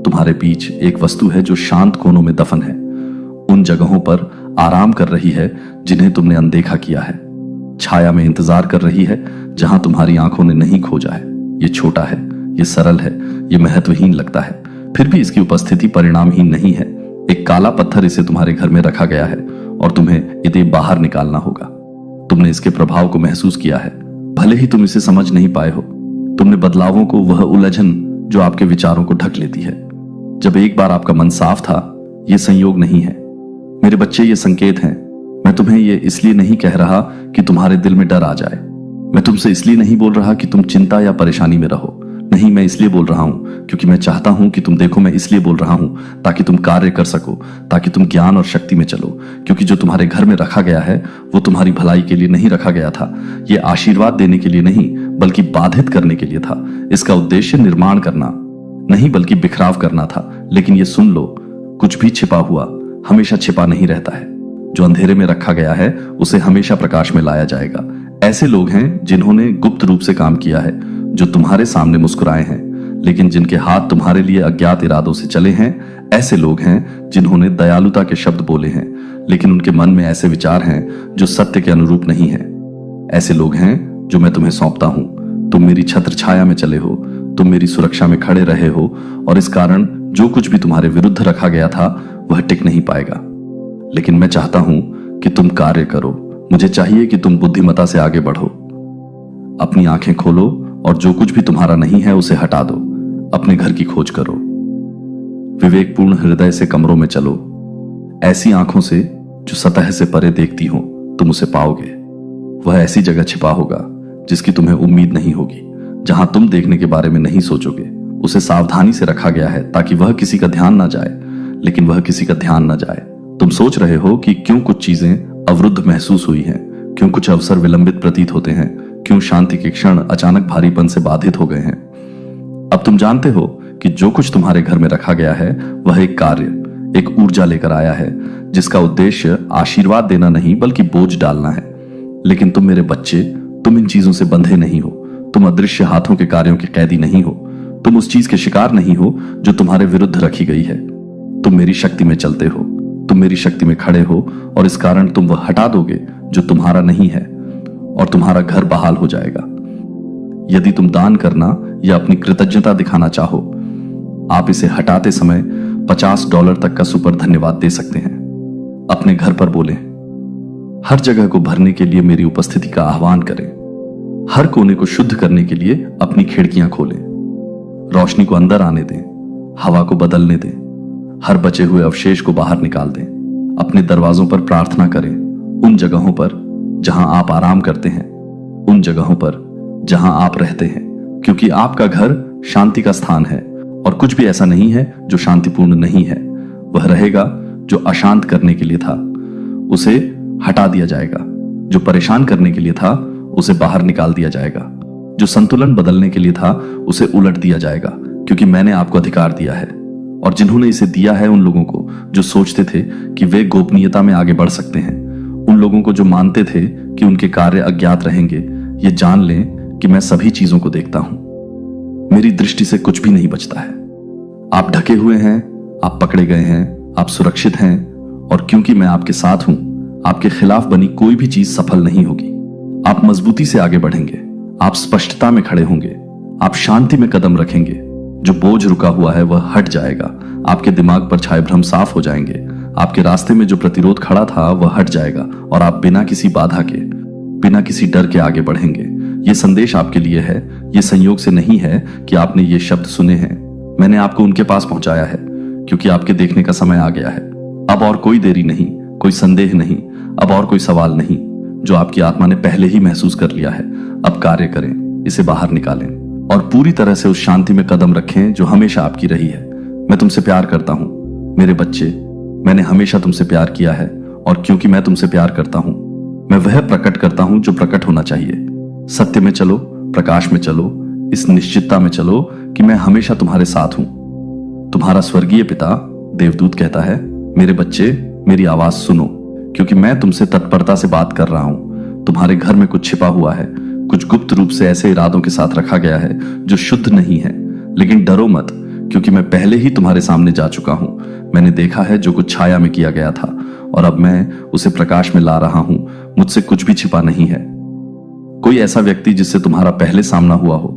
A: तुम्हारे बीच एक वस्तु है जो शांत कोनों में दफन है, उन जगहों पर आराम कर रही है जिन्हें तुमने अनदेखा किया है, छाया में इंतजार कर रही है जहां तुम्हारी आंखों ने नहीं खोजा है। ये छोटा है, ये सरल है, ये महत्वहीन लगता है, फिर भी इसकी उपस्थिति परिणामहीन नहीं है। एक काला पत्थर इसे तुम्हारे घर में रखा गया है और तुम्हें इसे बाहर निकालना होगा। तुमने इसके प्रभाव को महसूस किया है, भले ही तुम इसे समझ नहीं पाए हो। तुमने बदलावों को, वह उलझन जो आपके विचारों को ढक लेती है। जब एक बार आपका मन साफ था, यह संयोग नहीं है मेरे बच्चे, ये संकेत हैं। मैं तुम्हें यह इसलिए नहीं कह रहा कि तुम्हारे दिल में डर आ जाए। मैं तुमसे इसलिए नहीं बोल रहा कि तुम चिंता या परेशानी में रहो। नहीं, मैं इसलिए बोल रहा हूं क्योंकि मैं चाहता हूं कि तुम देखो। मैं इसलिए बोल रहा हूं ताकि तुम कार्य कर सको, ताकि तुम ज्ञान और शक्ति में चलो। क्योंकि जो तुम्हारे घर में रखा गया है वो तुम्हारी भलाई के लिए नहीं रखा गया था। ये आशीर्वाद देने के लिए नहीं बल्कि बाधित करने के लिए था। इसका उद्देश्य निर्माण करना नहीं बल्कि बिखराव करना था। लेकिन ये सुन लो, कुछ भी छिपा हुआ हमेशा छिपा नहीं रहता है। जो अंधेरे में रखा गया है उसे हमेशा प्रकाश में लाया जाएगा। ऐसे लोग हैं जिन्होंने गुप्त रूप से काम किया है, जो तुम्हारे सामने मुस्कुराए हैं लेकिन जिनके हाथ तुम्हारे लिए अज्ञात इरादों से चले हैं। ऐसे लोग हैं जिन्होंने दयालुता के शब्द बोले हैं लेकिन उनके मन में ऐसे विचार हैं जो सत्य के अनुरूप नहीं है। ऐसे लोग हैं जो मैं तुम्हें सौंपता हूं। तुम मेरी छत्र छाया में चले हो, तुम मेरी सुरक्षा में खड़े रहे हो और इस कारण जो कुछ भी तुम्हारे विरुद्ध रखा गया था वह टिक नहीं पाएगा। लेकिन मैं चाहता हूं कि तुम कार्य करो। मुझे चाहिए कि तुम बुद्धिमत्ता से आगे बढ़ो। अपनी आंखें खोलो और जो कुछ भी तुम्हारा नहीं है उसे हटा दो। अपने घर की खोज करो। विवेकपूर्ण हृदय से कमरों में चलो। ऐसी आंखों से जो सतह से परे देखती हो तुम उसे पाओगे। वह ऐसी जगह छिपा होगा जिसकी तुम्हें उम्मीद नहीं होगी, जहां तुम देखने के बारे में नहीं सोचोगे। उसे सावधानी से रखा गया है ताकि वह किसी का ध्यान ना जाए, लेकिन वह किसी का ध्यान ना जाए। तुम सोच रहे हो कि क्यों कुछ चीजें अवरुद्ध महसूस हुई हैं, क्यों कुछ अवसर विलंबित प्रतीत होते हैं, क्यों शांति के क्षण अचानक भारीपन से बाधित हो गए हैं। अब तुम जानते हो कि जो कुछ तुम्हारे घर में रखा गया है वह एक कार्य, एक ऊर्जा लेकर आया है जिसका उद्देश्य आशीर्वाद देना नहीं बल्कि बोझ डालना है। लेकिन तुम मेरे बच्चे, तुम इन चीजों से बंधे नहीं हो। तुम अदृश्य हाथों के कार्यों के कैदी नहीं हो। तुम उस चीज के शिकार नहीं हो जो तुम्हारे विरुद्ध रखी गई है। तुम मेरी शक्ति में चलते हो, तुम मेरी शक्ति में खड़े हो और इस कारण तुम वह हटा दोगे जो तुम्हारा नहीं है और तुम्हारा घर बहाल हो जाएगा। यदि तुम दान करना या अपनी कृतज्ञता दिखाना चाहो, आप इसे हटाते समय $50 तक का सुपर धन्यवाद दे सकते हैं। अपने घर पर बोलें, हर जगह को भरने के लिए मेरी उपस्थिति का आह्वान करें। हर कोने को शुद्ध करने के लिए अपनी खिड़कियां खोलें। रोशनी को अंदर आने दें, हवा को बदलने दें, हर बचे हुए अवशेष को बाहर निकाल दें। अपने दरवाजों पर प्रार्थना करें, उन जगहों पर जहां आप आराम करते हैं, उन जगहों पर जहां आप रहते हैं, क्योंकि आपका घर शांति का स्थान है और कुछ भी ऐसा नहीं है जो शांतिपूर्ण नहीं है। वह रहेगा जो अशांत करने के लिए था, उसे हटा दिया जाएगा। जो परेशान करने के लिए था उसे बाहर निकाल दिया जाएगा। जो संतुलन बदलने के लिए था उसे उलट दिया जाएगा, क्योंकि मैंने आपको अधिकार दिया है। और जिन्होंने इसे दिया है उन लोगों को जो सोचते थे कि वे गोपनीयता में आगे बढ़ सकते हैं, उन लोगों को जो मानते थे कि उनके कार्य अज्ञात रहेंगे, ये जान लें कि मैं सभी चीजों को देखता हूं। मेरी दृष्टि से कुछ भी नहीं बचता है। आप ढके हुए हैं, आप पकड़े गए हैं, आप सुरक्षित हैं और क्योंकि मैं आपके साथ हूं, आपके खिलाफ बनी कोई भी चीज सफल नहीं होगी। आप मजबूती से आगे बढ़ेंगे, आप स्पष्टता में खड़े होंगे, आप शांति में कदम रखेंगे। जो बोझ रुका हुआ है वह हट जाएगा। आपके दिमाग पर छाए भ्रम साफ हो जाएंगे। आपके रास्ते में जो प्रतिरोध खड़ा था वह हट जाएगा और आप बिना किसी बाधा के, बिना किसी डर के आगे बढ़ेंगे। यह संदेश आपके लिए है। यह संयोग से नहीं है कि आपने ये शब्द सुने हैं। मैंने आपको उनके पास पहुंचाया है क्योंकि आपके देखने का समय आ गया है। अब और कोई देरी नहीं, कोई संदेह नहीं, अब और कोई सवाल नहीं। जो आपकी आत्मा ने पहले ही महसूस कर लिया है, अब कार्य करें, इसे बाहर निकालें और पूरी तरह से उस शांति में कदम रखें जो हमेशा आपकी रही है। मैं तुमसे प्यार करता हूं मेरे बच्चे। मैंने हमेशा तुमसे प्यार किया है और क्योंकि मैं तुमसे प्यार करता हूं, मैं वह प्रकट करता हूं जो प्रकट होना चाहिए। सत्य में चलो, प्रकाश में चलो, इस निश्चितता में चलो कि मैं हमेशा तुम्हारे साथ हूं। तुम्हारा स्वर्गीय पिता देवदूत कहता है, मेरे बच्चे मेरी आवाज सुनो, क्योंकि मैं तुमसे तत्परता से बात कर रहा हूं। तुम्हारे घर में कुछ छिपा हुआ है, कुछ गुप्त रूप से ऐसे इरादों के साथ रखा गया है जो शुद्ध नहीं है। लेकिन डरो मत, क्योंकि मैं पहले ही तुम्हारे सामने जा चुका हूं। मैंने देखा है जो कुछ छाया में किया गया था और अब मैं उसे प्रकाश में ला रहा हूं। मुझसे कुछ भी छिपा नहीं है। कोई ऐसा व्यक्ति जिससे तुम्हारा पहले सामना हुआ हो,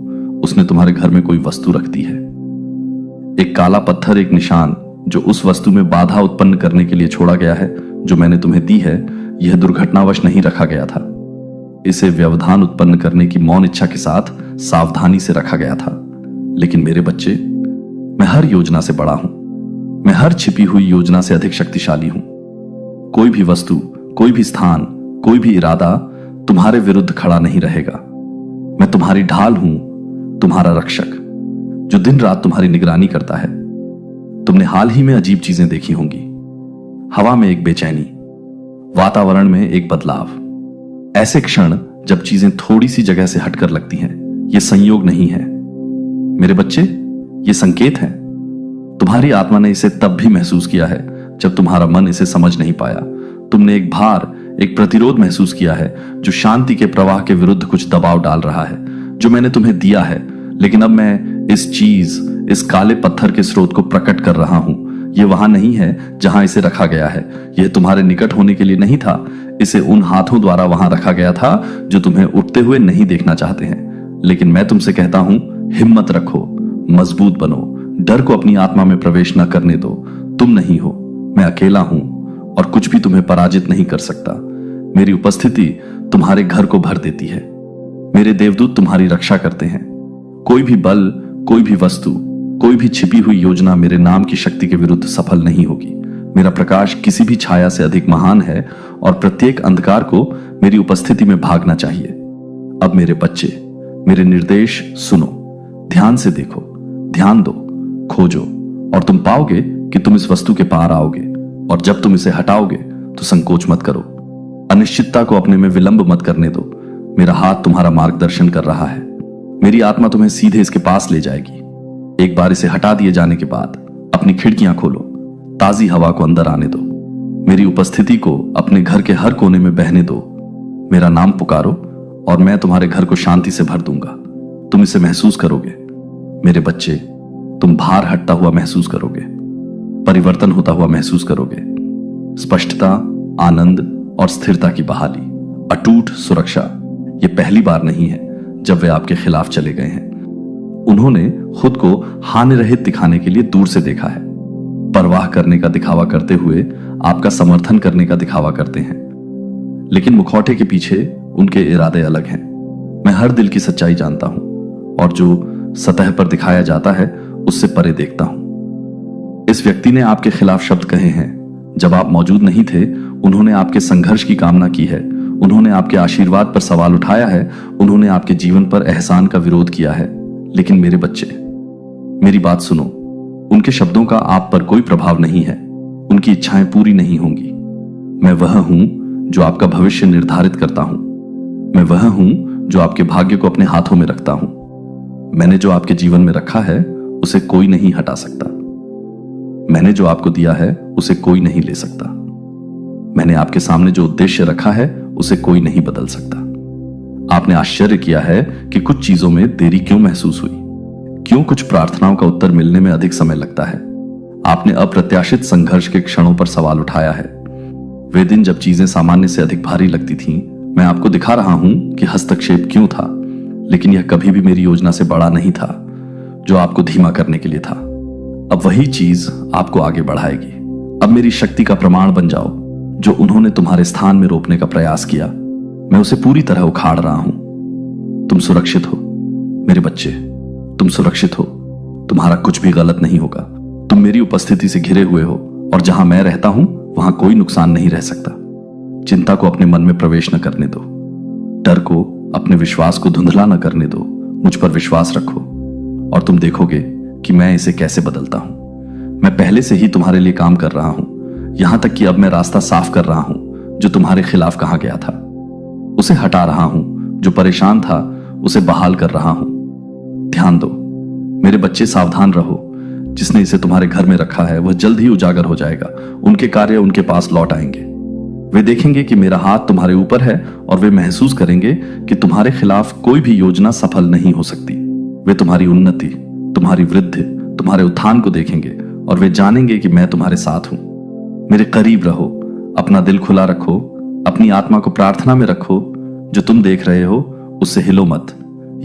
A: उसने तुम्हारे घर में कोई वस्तु रख दी है। एक काला पत्थर, एक निशान जो उस वस्तु में बाधा उत्पन्न करने के लिए छोड़ा गया है, जो मैंने तुम्हें दी है। यह दुर्घटनावश नहीं रखा गया था। इसे व्यवधान उत्पन्न करने की मौन इच्छा के साथ सावधानी से रखा गया था। लेकिन मेरे बच्चे, मैं हर योजना से बड़ा हूं। मैं हर छिपी हुई योजना से अधिक शक्तिशाली हूं। कोई भी वस्तु, कोई भी स्थान, कोई भी इरादा तुम्हारे विरुद्ध खड़ा नहीं रहेगा। मैं तुम्हारी ढाल हूं, तुम्हारा रक्षक। जो दिन रात तुम्हारी निगरानी करता है। तुमने हाल ही में अजीब चीजें देखी होंगी। हवा में एक बेचैनी, वातावरण में एक बदलाव। ऐसे क्षण जब चीजें थोड़ी सी जगह से हटकर लगती हैं। ये संयोग नहीं है मेरे बच्चे, ये संकेत है। तुम्हारी आत्मा ने इसे तब भी महसूस किया है जब तुम्हारा मन इसे समझ नहीं पाया। तुमने एक भार, एक प्रतिरोध महसूस किया है जो शांति के प्रवाह के विरुद्ध कुछ दबाव डाल रहा है, जो मैंने तुम्हें दिया है। लेकिन अब मैं इस चीज, इस काले पत्थर के स्रोत को प्रकट कर रहा हूं। यह वहां नहीं है जहां इसे रखा गया है। यह तुम्हारे निकट होने के लिए नहीं था। इसे उन हाथों द्वारा वहां रखा गया था जो तुम्हें उठते हुए नहीं देखना चाहते हैं। लेकिन मैं तुमसे कहता हूं, हिम्मत रखो, मजबूत बनो, डर को अपनी आत्मा में प्रवेश न करने दो। तुम नहीं हो, मैं अकेला हूं और कुछ भी तुम्हें पराजित नहीं कर सकता। मेरी उपस्थिति तुम्हारे घर को भर देती है। मेरे देवदूत तुम्हारी रक्षा करते हैं। कोई भी बल, कोई भी वस्तु, कोई भी छिपी हुई योजना मेरे नाम की शक्ति के विरुद्ध सफल नहीं होगी। मेरा प्रकाश किसी भी छाया से अधिक महान है और प्रत्येक अंधकार को मेरी उपस्थिति में भागना चाहिए। अब मेरे बच्चे, मेरे निर्देश सुनो, ध्यान से देखो, ध्यान दो, खोजो और तुम पाओगे कि तुम इस वस्तु के पार आओगे। और जब तुम इसे हटाओगे तो संकोच मत करो। अनिश्चितता को अपने में विलंब मत करने दो। मेरा हाथ तुम्हारा मार्गदर्शन कर रहा है। मेरी आत्मा तुम्हें सीधे इसके पास ले जाएगी। एक बार इसे हटा दिए जाने के बाद अपनी खिड़कियां खोलो, ताजी हवा को अंदर आने दो। मेरी उपस्थिति को अपने घर के हर कोने में बहने दो। मेरा नाम पुकारो और मैं तुम्हारे घर को शांति से भर दूंगा। तुम इसे महसूस करोगे मेरे बच्चे। तुम भार हटता हुआ महसूस करोगे, परिवर्तन होता हुआ महसूस करोगे। स्पष्टता, आनंद और स्थिरता की बहाली, अटूट सुरक्षा। यह पहली बार नहीं है जब वे आपके खिलाफ चले गए हैं। उन्होंने खुद को हानि रहित दिखाने के लिए दूर से देखा है। परवाह करने का दिखावा करते हुए आपका समर्थन करने का दिखावा करते हैं, लेकिन मुखौटे के पीछे उनके इरादे अलग हैं। मैं हर दिल की सच्चाई जानता हूं और जो सतह पर दिखाया जाता है उससे परे देखता हूं। इस व्यक्ति ने आपके खिलाफ शब्द कहे हैं। जब आप मौजूद नहीं थे, उन्होंने आपके संघर्ष की कामना की है। उन्होंने आपके आशीर्वाद पर सवाल उठाया है। उन्होंने आपके जीवन पर एहसान का विरोध किया है। लेकिन मेरे बच्चे, मेरी बात सुनो। उनके शब्दों का आप पर कोई प्रभाव नहीं है। उनकी इच्छाएं पूरी नहीं होंगी। मैं वह हूं जो आपका भविष्य निर्धारित करता हूं। मैं वह हूं जो आपके भाग्य को अपने हाथों में रखता हूं। मैंने जो आपके जीवन में रखा है उसे कोई नहीं हटा सकता। मैंने जो आपको दिया है उसे कोई नहीं ले सकता। मैंने आपके सामने जो उद्देश्य रखा है उसे कोई नहीं बदल सकता। आपने आश्चर्य किया है कि कुछ चीजों में देरी क्यों महसूस हुई, क्यों कुछ प्रार्थनाओं का उत्तर मिलने में अधिक समय लगता है। आपने अप्रत्याशित संघर्ष के क्षणों पर सवाल उठाया है। वे दिन जब चीजें सामान्य से अधिक भारी लगती थीं, मैं आपको दिखा रहा हूं कि हस्तक्षेप क्यों था, लेकिन यह कभी भी मेरी योजना से बड़ा नहीं था जो आपको धीमा करने के लिए था। अब वही चीज आपको आगे बढ़ाएगी। अब मेरी शक्ति का प्रमाण बन जाओ। जो उन्होंने तुम्हारे स्थान में रोपने का प्रयास किया, मैं उसे पूरी तरह उखाड़ रहा हूं। तुम सुरक्षित हो मेरे बच्चे, तुम सुरक्षित हो। तुम्हारा कुछ भी गलत नहीं होगा। तुम मेरी उपस्थिति से घिरे हुए हो और जहां मैं रहता हूं वहां कोई नुकसान नहीं रह सकता। चिंता को अपने मन में प्रवेश न करने दो। डर को, अपने विश्वास को धुंधला न करने दो। मुझ पर विश्वास रखो और तुम देखोगे कि मैं इसे कैसे बदलता हूं। मैं पहले से ही तुम्हारे लिए काम कर रहा हूं, यहां तक कि अब मैं रास्ता साफ कर रहा हूं जो तुम्हारे खिलाफ कहा गया था। उसे हटा रहा हूं, जो परेशान था उसे बहाल कर रहा हूं। ध्यान दो मेरे बच्चे, सावधान रहो। जिसने इसे तुम्हारे घर में रखा है वह जल्द ही उजागर हो जाएगा। उनके कार्य उनके पास लौट आएंगे। वे देखेंगे कि मेरा हाथ तुम्हारे ऊपर है और वे महसूस करेंगे कि तुम्हारे खिलाफ कोई भी योजना सफल नहीं हो सकती। वे तुम्हारी उन्नति, तुम्हारी वृद्धि, तुम्हारे उत्थान को देखेंगे और वे जानेंगे कि मैं तुम्हारे साथ हूं। मेरे करीब रहो, अपना दिल खुला रखो, अपनी आत्मा को प्रार्थना में रखो। जो तुम देख रहे हो उससे हिलो मत।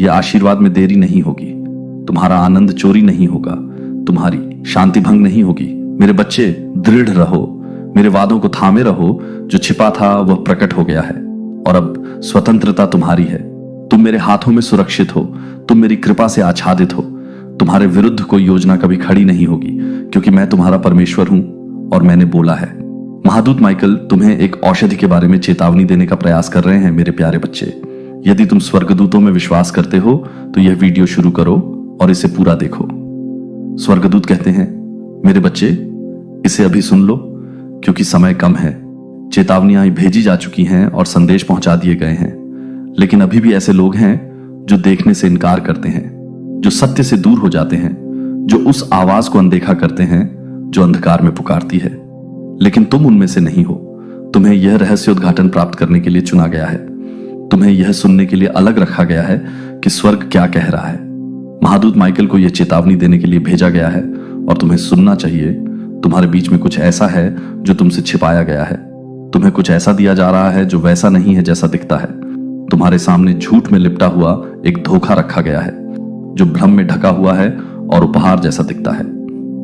A: यह आशीर्वाद में देरी नहीं होगी। तुम्हारा आनंद चोरी नहीं होगा। तुम्हारी शांति भंग नहीं होगी। मेरे बच्चे, दृढ़ रहो। मेरे वादों को थामे रहो। जो छिपा था वह प्रकट हो गया है और अब स्वतंत्रता तुम्हारी है। तुम मेरे हाथों में सुरक्षित हो। तुम मेरी कृपा से आच्छादित हो। तुम्हारे विरुद्ध कोई योजना कभी खड़ी नहीं होगी, क्योंकि मैं तुम्हारा परमेश्वर हूं और मैंने बोला है। महादूत माइकल तुम्हें एक औषधि के बारे में चेतावनी देने का प्रयास कर रहे हैं मेरे प्यारे बच्चे। यदि तुम स्वर्गदूतों में विश्वास करते हो तो यह वीडियो शुरू करो और इसे पूरा देखो। स्वर्गदूत कहते हैं, मेरे बच्चे इसे अभी सुन लो, क्योंकि समय कम है। चेतावनियां भेजी जा चुकी हैं और संदेश पहुंचा दिए गए हैं, लेकिन अभी भी ऐसे लोग हैं जो देखने से इनकार करते हैं, जो सत्य से दूर हो जाते हैं, जो उस आवाज को अनदेखा करते हैं जो अंधकार में पुकारती है। लेकिन तुम उनमें से नहीं हो। तुम्हें यह रहस्य उद्घाटन प्राप्त करने के लिए चुना गया है। तुम्हें यह सुनने के लिए अलग रखा गया है कि स्वर्ग क्या कह रहा है। महादूत माइकल को यह चेतावनी देने के लिए भेजा गया है और तुम्हें सुनना चाहिए। तुम्हारे बीच में कुछ ऐसा है जो तुमसे छिपाया गया है। तुम्हें कुछ ऐसा दिया जा रहा है जो वैसा नहीं है जैसा दिखता है। तुम्हारे सामने झूठ में लिपटा हुआ एक धोखा रखा गया है जो भ्रम में ढका हुआ है और उपहार जैसा दिखता है,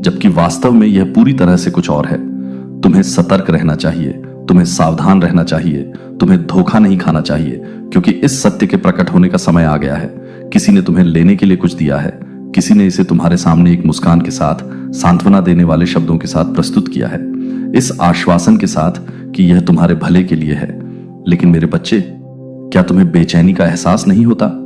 A: जबकि वास्तव में यह पूरी तरह से कुछ और है। तुम्हें सतर्क रहना चाहिए, तुम्हें सावधान रहना चाहिए, तुम्हें धोखा नहीं खाना चाहिए, क्योंकि इस सत्य के प्रकट होने का समय आ गया है। किसी ने तुम्हें लेने के लिए कुछ दिया है, किसी ने इसे तुम्हारे सामने एक मुस्कान के साथ, सांत्वना देने वाले शब्दों के साथ प्रस्तुत किया है, इस आश्वासन के साथ कि यह तुम्हारे भले के लिए है। लेकिन मेरे बच्चे, क्या तुम्हें बेचैनी का एहसास नहीं होता?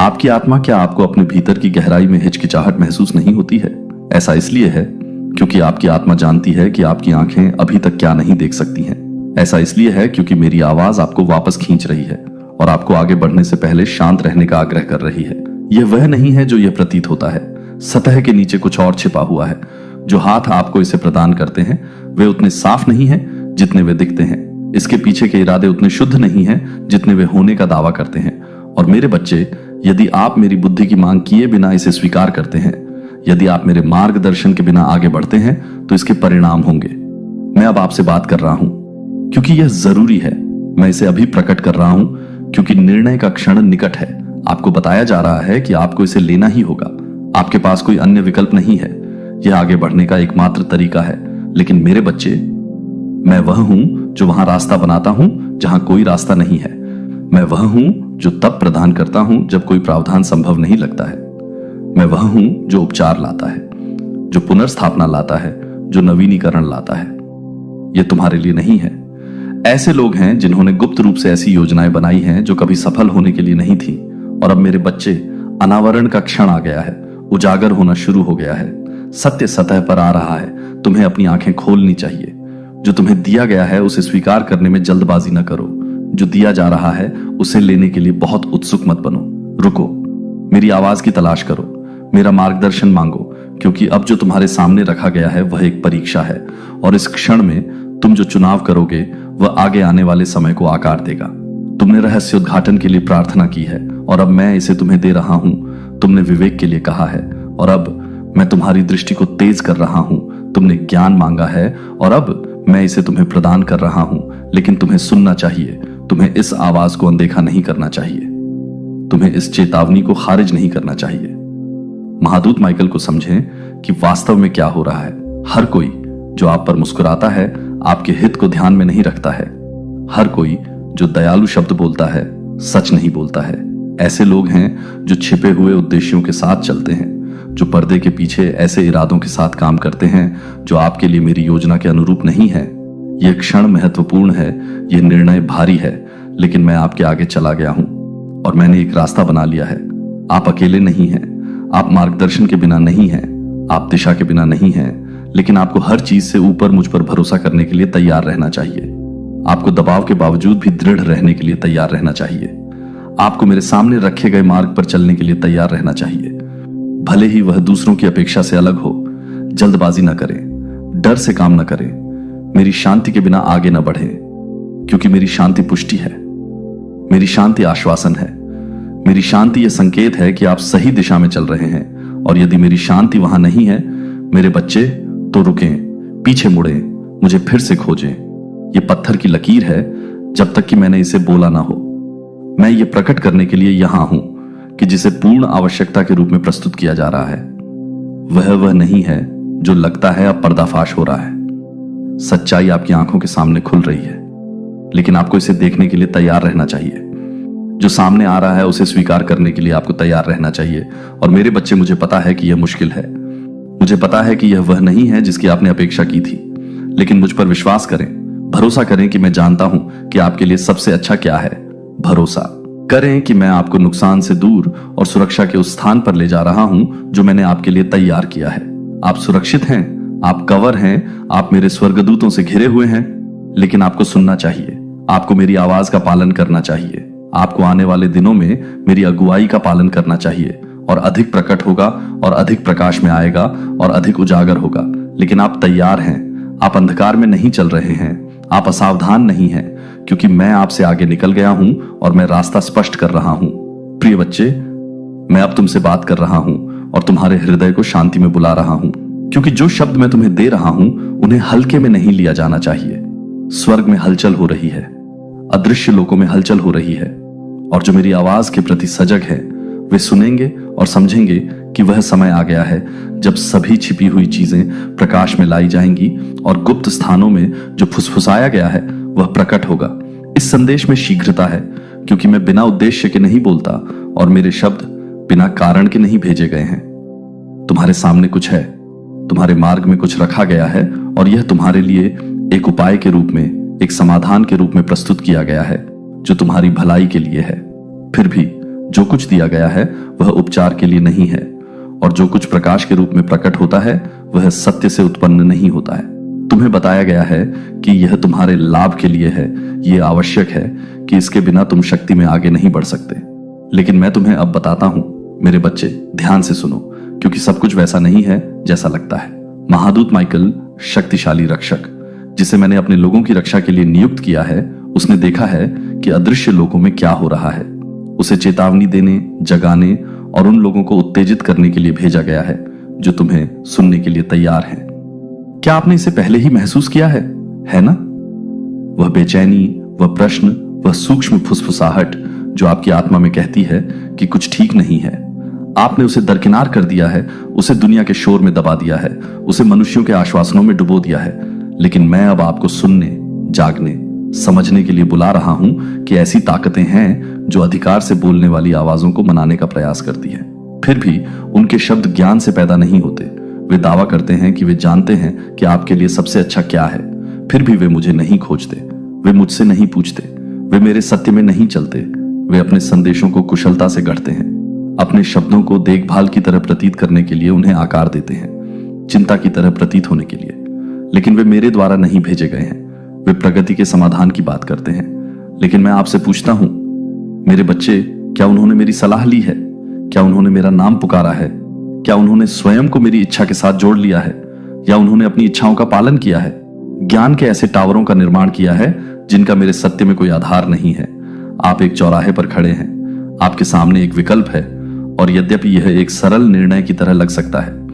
A: आपकी आत्मा क्या आपको अपने भीतर की गहराई में हिचकिचाहट महसूस नहीं होती है? ऐसा इसलिए है क्योंकि आपकी आत्मा जानती है कि आपकी आंखें अभी तक क्या नहीं देख सकती हैं। ऐसा इसलिए है क्योंकि मेरी आवाज आपको वापस खींच रही है और आपको आगे बढ़ने से पहले शांत रहने का आग्रह कर रही है। यह वह नहीं है जो यह प्रतीत होता है। सतह के नीचे कुछ और छिपा हुआ है। जो हाथ आपको इसे प्रदान करते हैं वे उतने साफ नहीं हैं जितने वे दिखते हैं। इसके पीछे के इरादे उतने शुद्ध नहीं हैं जितने वे होने का दावा करते हैं। और मेरे बच्चे, यदि आप मेरी बुद्धि की मांग किए बिना इसे स्वीकार करते हैं, यदि आप मेरे मार्गदर्शन के बिना आगे बढ़ते हैं, तो इसके परिणाम होंगे। मैं अब आपसे बात कर रहा हूं क्योंकि यह जरूरी है। मैं इसे अभी प्रकट कर रहा हूं क्योंकि निर्णय का क्षण निकट है। आपको बताया जा रहा है कि आपको इसे लेना ही होगा। आपके पास कोई अन्य विकल्प नहीं है। यह आगे बढ़ने का एकमात्र तरीका है। लेकिन मेरे बच्चे, मैं वह हूं जो वहां रास्ता बनाता हूं जहां कोई रास्ता नहीं है। मैं वह हूं जो तब प्रदान करता हूं जब कोई प्रावधान संभव नहीं लगता है। मैं वह हूं जो उपचार लाता है, जो पुनर्स्थापना लाता है, जो नवीनीकरण लाता है। यह तुम्हारे लिए नहीं है। ऐसे लोग हैं जिन्होंने गुप्त रूप से ऐसी योजनाएं बनाई हैं जो कभी सफल होने के लिए नहीं थी। और अब मेरे बच्चे, अनावरण का क्षण आ गया है। उजागर होना शुरू हो गया है। सत्य सतह पर आ रहा है। तुम्हें अपनी आंखें खोलनी चाहिए। जो तुम्हें दिया गया है उसे स्वीकार करने में जल्दबाजी न करो। जो दिया जा रहा है उसे लेने के लिए बहुत उत्सुक मत बनो। रुको, मेरी आवाज की तलाश करो, मेरा मार्गदर्शन मांगो, क्योंकि अब जो तुम्हारे सामने रखा गया है वह एक परीक्षा है। और इस क्षण में तुम जो चुनाव करोगे वह आगे आने वाले समय को आकार देगा। तुमने रहस्य उद्घाटन के लिए प्रार्थना की है और अब मैं इसे तुम्हें दे रहा हूं। तुमने विवेक के लिए कहा है और अब मैं तुम्हारी दृष्टि को तेज कर रहा हूं। तुमने ज्ञान मांगा है और अब मैं इसे तुम्हें प्रदान कर रहा हूं। लेकिन तुम्हें सुनना चाहिए। तुम्हें इस आवाज को अनदेखा नहीं करना चाहिए। तुम्हें इस चेतावनी को खारिज नहीं करना चाहिए। महादूत माइकल को समझें कि वास्तव में क्या हो रहा है। हर कोई जो आप पर मुस्कुराता है आपके हित को ध्यान में नहीं रखता है। हर कोई जो दयालु शब्द बोलता है सच नहीं बोलता है। ऐसे लोग हैं जो छिपे हुए उद्देश्यों के साथ चलते हैं, जो पर्दे के पीछे ऐसे इरादों के साथ काम करते हैं जो आपके लिए मेरी योजना के अनुरूप नहीं है। यह क्षण महत्वपूर्ण है, यह निर्णय भारी है, लेकिन मैं आपके आगे चला गया हूं और मैंने एक रास्ता बना लिया है। आप अकेले नहीं हैं, आप मार्गदर्शन के बिना नहीं हैं, आप दिशा के बिना नहीं हैं, लेकिन आपको हर चीज से ऊपर मुझ पर भरोसा करने के लिए तैयार रहना चाहिए। आपको दबाव के बावजूद भी दृढ़ रहने के लिए तैयार रहना चाहिए। आपको मेरे सामने रखे गए मार्ग पर चलने के लिए तैयार रहना चाहिए, भले ही वह दूसरों की अपेक्षा से अलग हो। जल्दबाजी न करें, डर से काम न करें, मेरी शांति के बिना आगे न बढ़े, क्योंकि मेरी शांति पुष्टि है, मेरी शांति आश्वासन है, मेरी शांति यह संकेत है कि आप सही दिशा में चल रहे हैं। और यदि मेरी शांति वहां नहीं है मेरे बच्चे, तो रुकें, पीछे मुड़ें, मुझे फिर से खोजें। यह पत्थर की लकीर है जब तक कि मैंने इसे बोला ना हो। मैं ये प्रकट करने के लिए यहां हूं कि जिसे पूर्ण आवश्यकता के रूप में प्रस्तुत किया जा रहा है वह नहीं है जो लगता है अब पर्दाफाश हो रहा है। सच्चाई आपकी आंखों के सामने खुल रही है, लेकिन आपको इसे देखने के लिए तैयार रहना चाहिए। जो सामने आ रहा है उसे स्वीकार करने के लिए आपको तैयार रहना चाहिए। और मेरे बच्चे, मुझे पता है कि यह मुश्किल है। मुझे पता है कि यह वह नहीं है जिसकी आपने अपेक्षा की थी, लेकिन मुझ पर विश्वास करें, भरोसा करें कि मैं जानता हूं कि आपके लिए सबसे अच्छा क्या है। भरोसा। करें कि मैं आपको नुकसान से दूर और सुरक्षा के उस स्थान पर ले जा रहा हूं जो मैंने आपके लिए तैयार किया है। आप सुरक्षित हैं, आप कवर हैं, आप मेरे स्वर्गदूतों से घिरे हुए हैं। लेकिन आपको सुनना चाहिए, आपको मेरी आवाज का पालन करना चाहिए। आपको आने वाले दिनों में मेरी अगुवाई का पालन करना चाहिए, और अधिक प्रकट होगा और अधिक प्रकाश में आएगा और अधिक उजागर होगा। लेकिन आप तैयार हैं, आप अंधकार में नहीं चल रहे हैं, आप असावधान नहीं हैं, क्योंकि मैं आपसे आगे निकल गया हूं और मैं रास्ता स्पष्ट कर रहा हूं। प्रिय बच्चे, मैं अब तुमसे बात कर रहा हूं और तुम्हारे हृदय को शांति में बुला रहा हूं, क्योंकि जो शब्द मैं तुम्हें दे रहा हूं उन्हें हल्के में नहीं लिया जाना चाहिए। स्वर्ग में हलचल हो रही है, अदृश्य लोकों में हलचल हो रही है, और जो मेरी आवाज के प्रति सजग है वे सुनेंगे और समझेंगे कि वह समय आ गया है जब सभी छिपी हुई चीजें प्रकाश में लाई जाएंगी और गुप्त स्थानों में जो फुसफुसाया गया है वह प्रकट होगा। इस संदेश में शीघ्रता है, क्योंकि मैं बिना उद्देश्य के नहीं बोलता और मेरे शब्द बिना कारण के नहीं भेजे गए हैं। तुम्हारे सामने कुछ है, तुम्हारे मार्ग में कुछ रखा गया है, और यह तुम्हारे लिए एक उपाय के रूप में, एक समाधान के रूप में प्रस्तुत किया गया है जो तुम्हारी भलाई के लिए है। फिर भी जो कुछ दिया गया है वह उपचार के लिए नहीं है, और जो कुछ प्रकाश के रूप में प्रकट होता है वह सत्य से उत्पन्न नहीं होता है। तुम्हें बताया गया है कि यह तुम्हारे लाभ के लिए है। यह आवश्यक है कि इसके बिना तुम शक्ति में आगे नहीं बढ़ सकते। लेकिन मैं तुम्हें अब बताता हूं, मेरे बच्चे ध्यान से सुनो, क्योंकि सब कुछ वैसा नहीं है जैसा लगता है। महादूत माइकल, शक्तिशाली रक्षक जिसे मैंने अपने लोगों की रक्षा के लिए नियुक्त किया है, उसने देखा है कि अदृश्य लोगों में क्या हो रहा है। उसे चेतावनी देने, जगाने और उन लोगों को उत्तेजित करने के लिए भेजा गया है जो तुम्हें सुनने के लिए तैयार हैं। क्या आपने इसे पहले ही महसूस किया है ना? वह बेचैनी, वह प्रश्न, वह सूक्ष्म फुसफुसाहट जो आपकी आत्मा में कहती है कि कुछ ठीक नहीं है। आपने उसे दरकिनार कर दिया है, उसे दुनिया के शोर में दबा दिया है, उसे मनुष्यों के आश्वासनों में डुबो दिया है। लेकिन मैं अब आपको सुनने, जागने, समझने के लिए बुला रहा हूं कि ऐसी ताकतें हैं जो अधिकार से बोलने वाली आवाजों को मनाने का प्रयास करती है। फिर भी उनके शब्द ज्ञान से पैदा नहीं होते। वे दावा करते हैं कि वे जानते हैं कि आपके लिए सबसे अच्छा क्या है। फिर भी वे मुझे नहीं खोजते, वे मुझसे नहीं पूछते, वे मेरे सत्य में नहीं चलते। वे अपने संदेशों को कुशलता से गढ़ते हैं, अपने शब्दों को देखभाल की तरह प्रतीत करने के लिए उन्हें आकार देते हैं, चिंता की तरह प्रतीत होने के लिए। लेकिन वे मेरे द्वारा नहीं भेजे गए हैं। वे प्रगति के समाधान की बात करते हैं। लेकिन मैं आपसे पूछता हूं, मेरे बच्चे, क्या उन्होंने मेरी सलाह ली है? क्या उन्होंने मेरा नाम पुकारा है? क्या उन्होंने स्वयं को मेरी इच्छा के साथ जोड़ लिया है, या उन्होंने अपनी इच्छाओं का पालन किया है? ज्ञान के ऐसे टावरों का निर्माण किया है जिनका मेरे सत्य में कोई आधार नहीं है। आप एक चौराहे पर खड़े हैं, आपके सामने एक विकल्प है, और यद्यपि यह एक सरल निर्णय की तरह लग सकता है,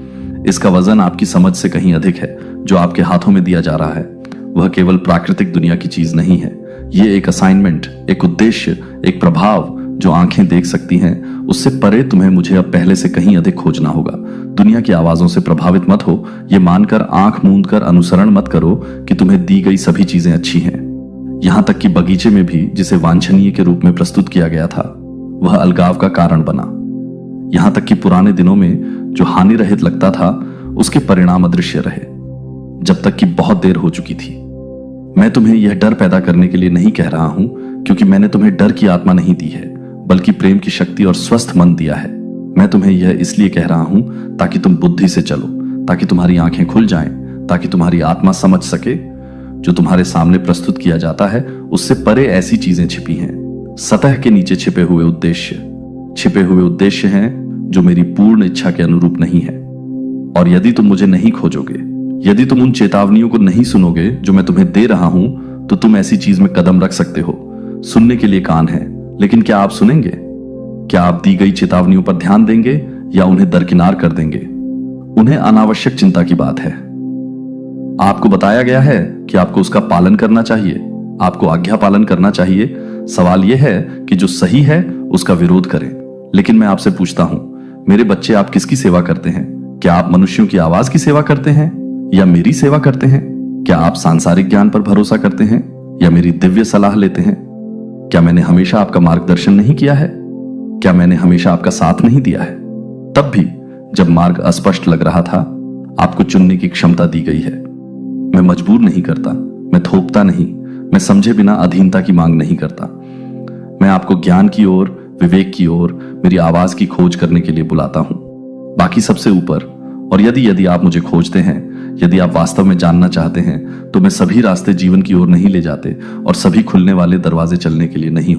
A: इसका वजन आपकी समझ से कहीं अधिक है। जो आपके हाथों में दिया जा रहा है वह केवल प्राकृतिक दुनिया की चीज नहीं है। यह एक असाइनमेंट, एक उद्देश्य, एक प्रभाव जो आंखें देख सकती हैं, उससे परे तुम्हें मुझे अब पहले से कहीं अधिक खोजना होगा। दुनिया की आवाजों से प्रभावित मत हो। यह मानकर आंख मूंद कर अनुसरण मत करो कि तुम्हें दी गई सभी चीजें अच्छी हैं। यहां तक कि बगीचे में भी जिसे वांछनीय के रूप में प्रस्तुत किया गया था वह अलगाव का कारण बना। यहां तक कि पुराने दिनों में जो हानि रहित लगता था उसके परिणाम अदृश्य रहे, जब तक कि बहुत देर हो चुकी थी। मैं तुम्हें यह डर पैदा करने के लिए नहीं कह रहा हूं, क्योंकि मैंने तुम्हें डर की आत्मा नहीं दी है, बल्कि प्रेम की शक्ति और स्वस्थ मन दिया है। मैं तुम्हें यह इसलिए कह रहा हूं ताकि तुम बुद्धि से चलो, ताकि तुम्हारी आंखें खुल जाएं, ताकि तुम्हारी आत्मा समझ सके जो तुम्हारे सामने प्रस्तुत किया जाता है उससे परे ऐसी चीजें छिपी हैं। सतह के नीचे छिपे हुए उद्देश्य हैं जो मेरी पूर्ण इच्छा के अनुरूप नहीं है। और यदि तुम मुझे नहीं खोजोगे, यदि तुम उन चेतावनियों को नहीं सुनोगे जो मैं तुम्हें दे रहा हूं, तो तुम ऐसी चीज में कदम रख सकते हो। सुनने के लिए कान है, लेकिन क्या आप सुनेंगे? क्या आप दी गई चेतावनियों पर ध्यान देंगे या उन्हें दरकिनार कर देंगे? उन्हें अनावश्यक चिंता की बात है। आपको बताया गया है कि आपको उसका पालन करना चाहिए, आपको आज्ञा पालन करना चाहिए। सवाल यह है कि जो सही है उसका विरोध करें। लेकिन मैं आपसे पूछता हूं, मेरे बच्चे, आप किसकी सेवा करते हैं? क्या आप मनुष्यों की आवाज की सेवा करते हैं या मेरी सेवा करते हैं? क्या आप सांसारिक ज्ञान पर भरोसा करते हैं या मेरी दिव्य सलाह लेते हैं? क्या मैंने हमेशा आपका मार्गदर्शन नहीं किया है? क्या मैंने हमेशा आपका साथ नहीं दिया है? तब भी जब मार्ग अस्पष्ट लग रहा था, आपको चुनने की क्षमता दी गई है। मैं मजबूर नहीं करता, मैं थोपता नहीं, मैं समझे बिना अधीनता की मांग नहीं करता। मैं आपको ज्ञान की ओर, विवेक की ओर, मेरी आवाज की खोज करने के लिए बुलाता हूं, बाकी सबसे ऊपर। और यदि आप मुझे खोजते हैं, यदि आप वास्तव में जानना चाहते हैं, तो मैं सभी रास्ते जीवन की ओर नहीं ले जाते और सभी खुलने वाले दरवाजे चलने के लिए नहीं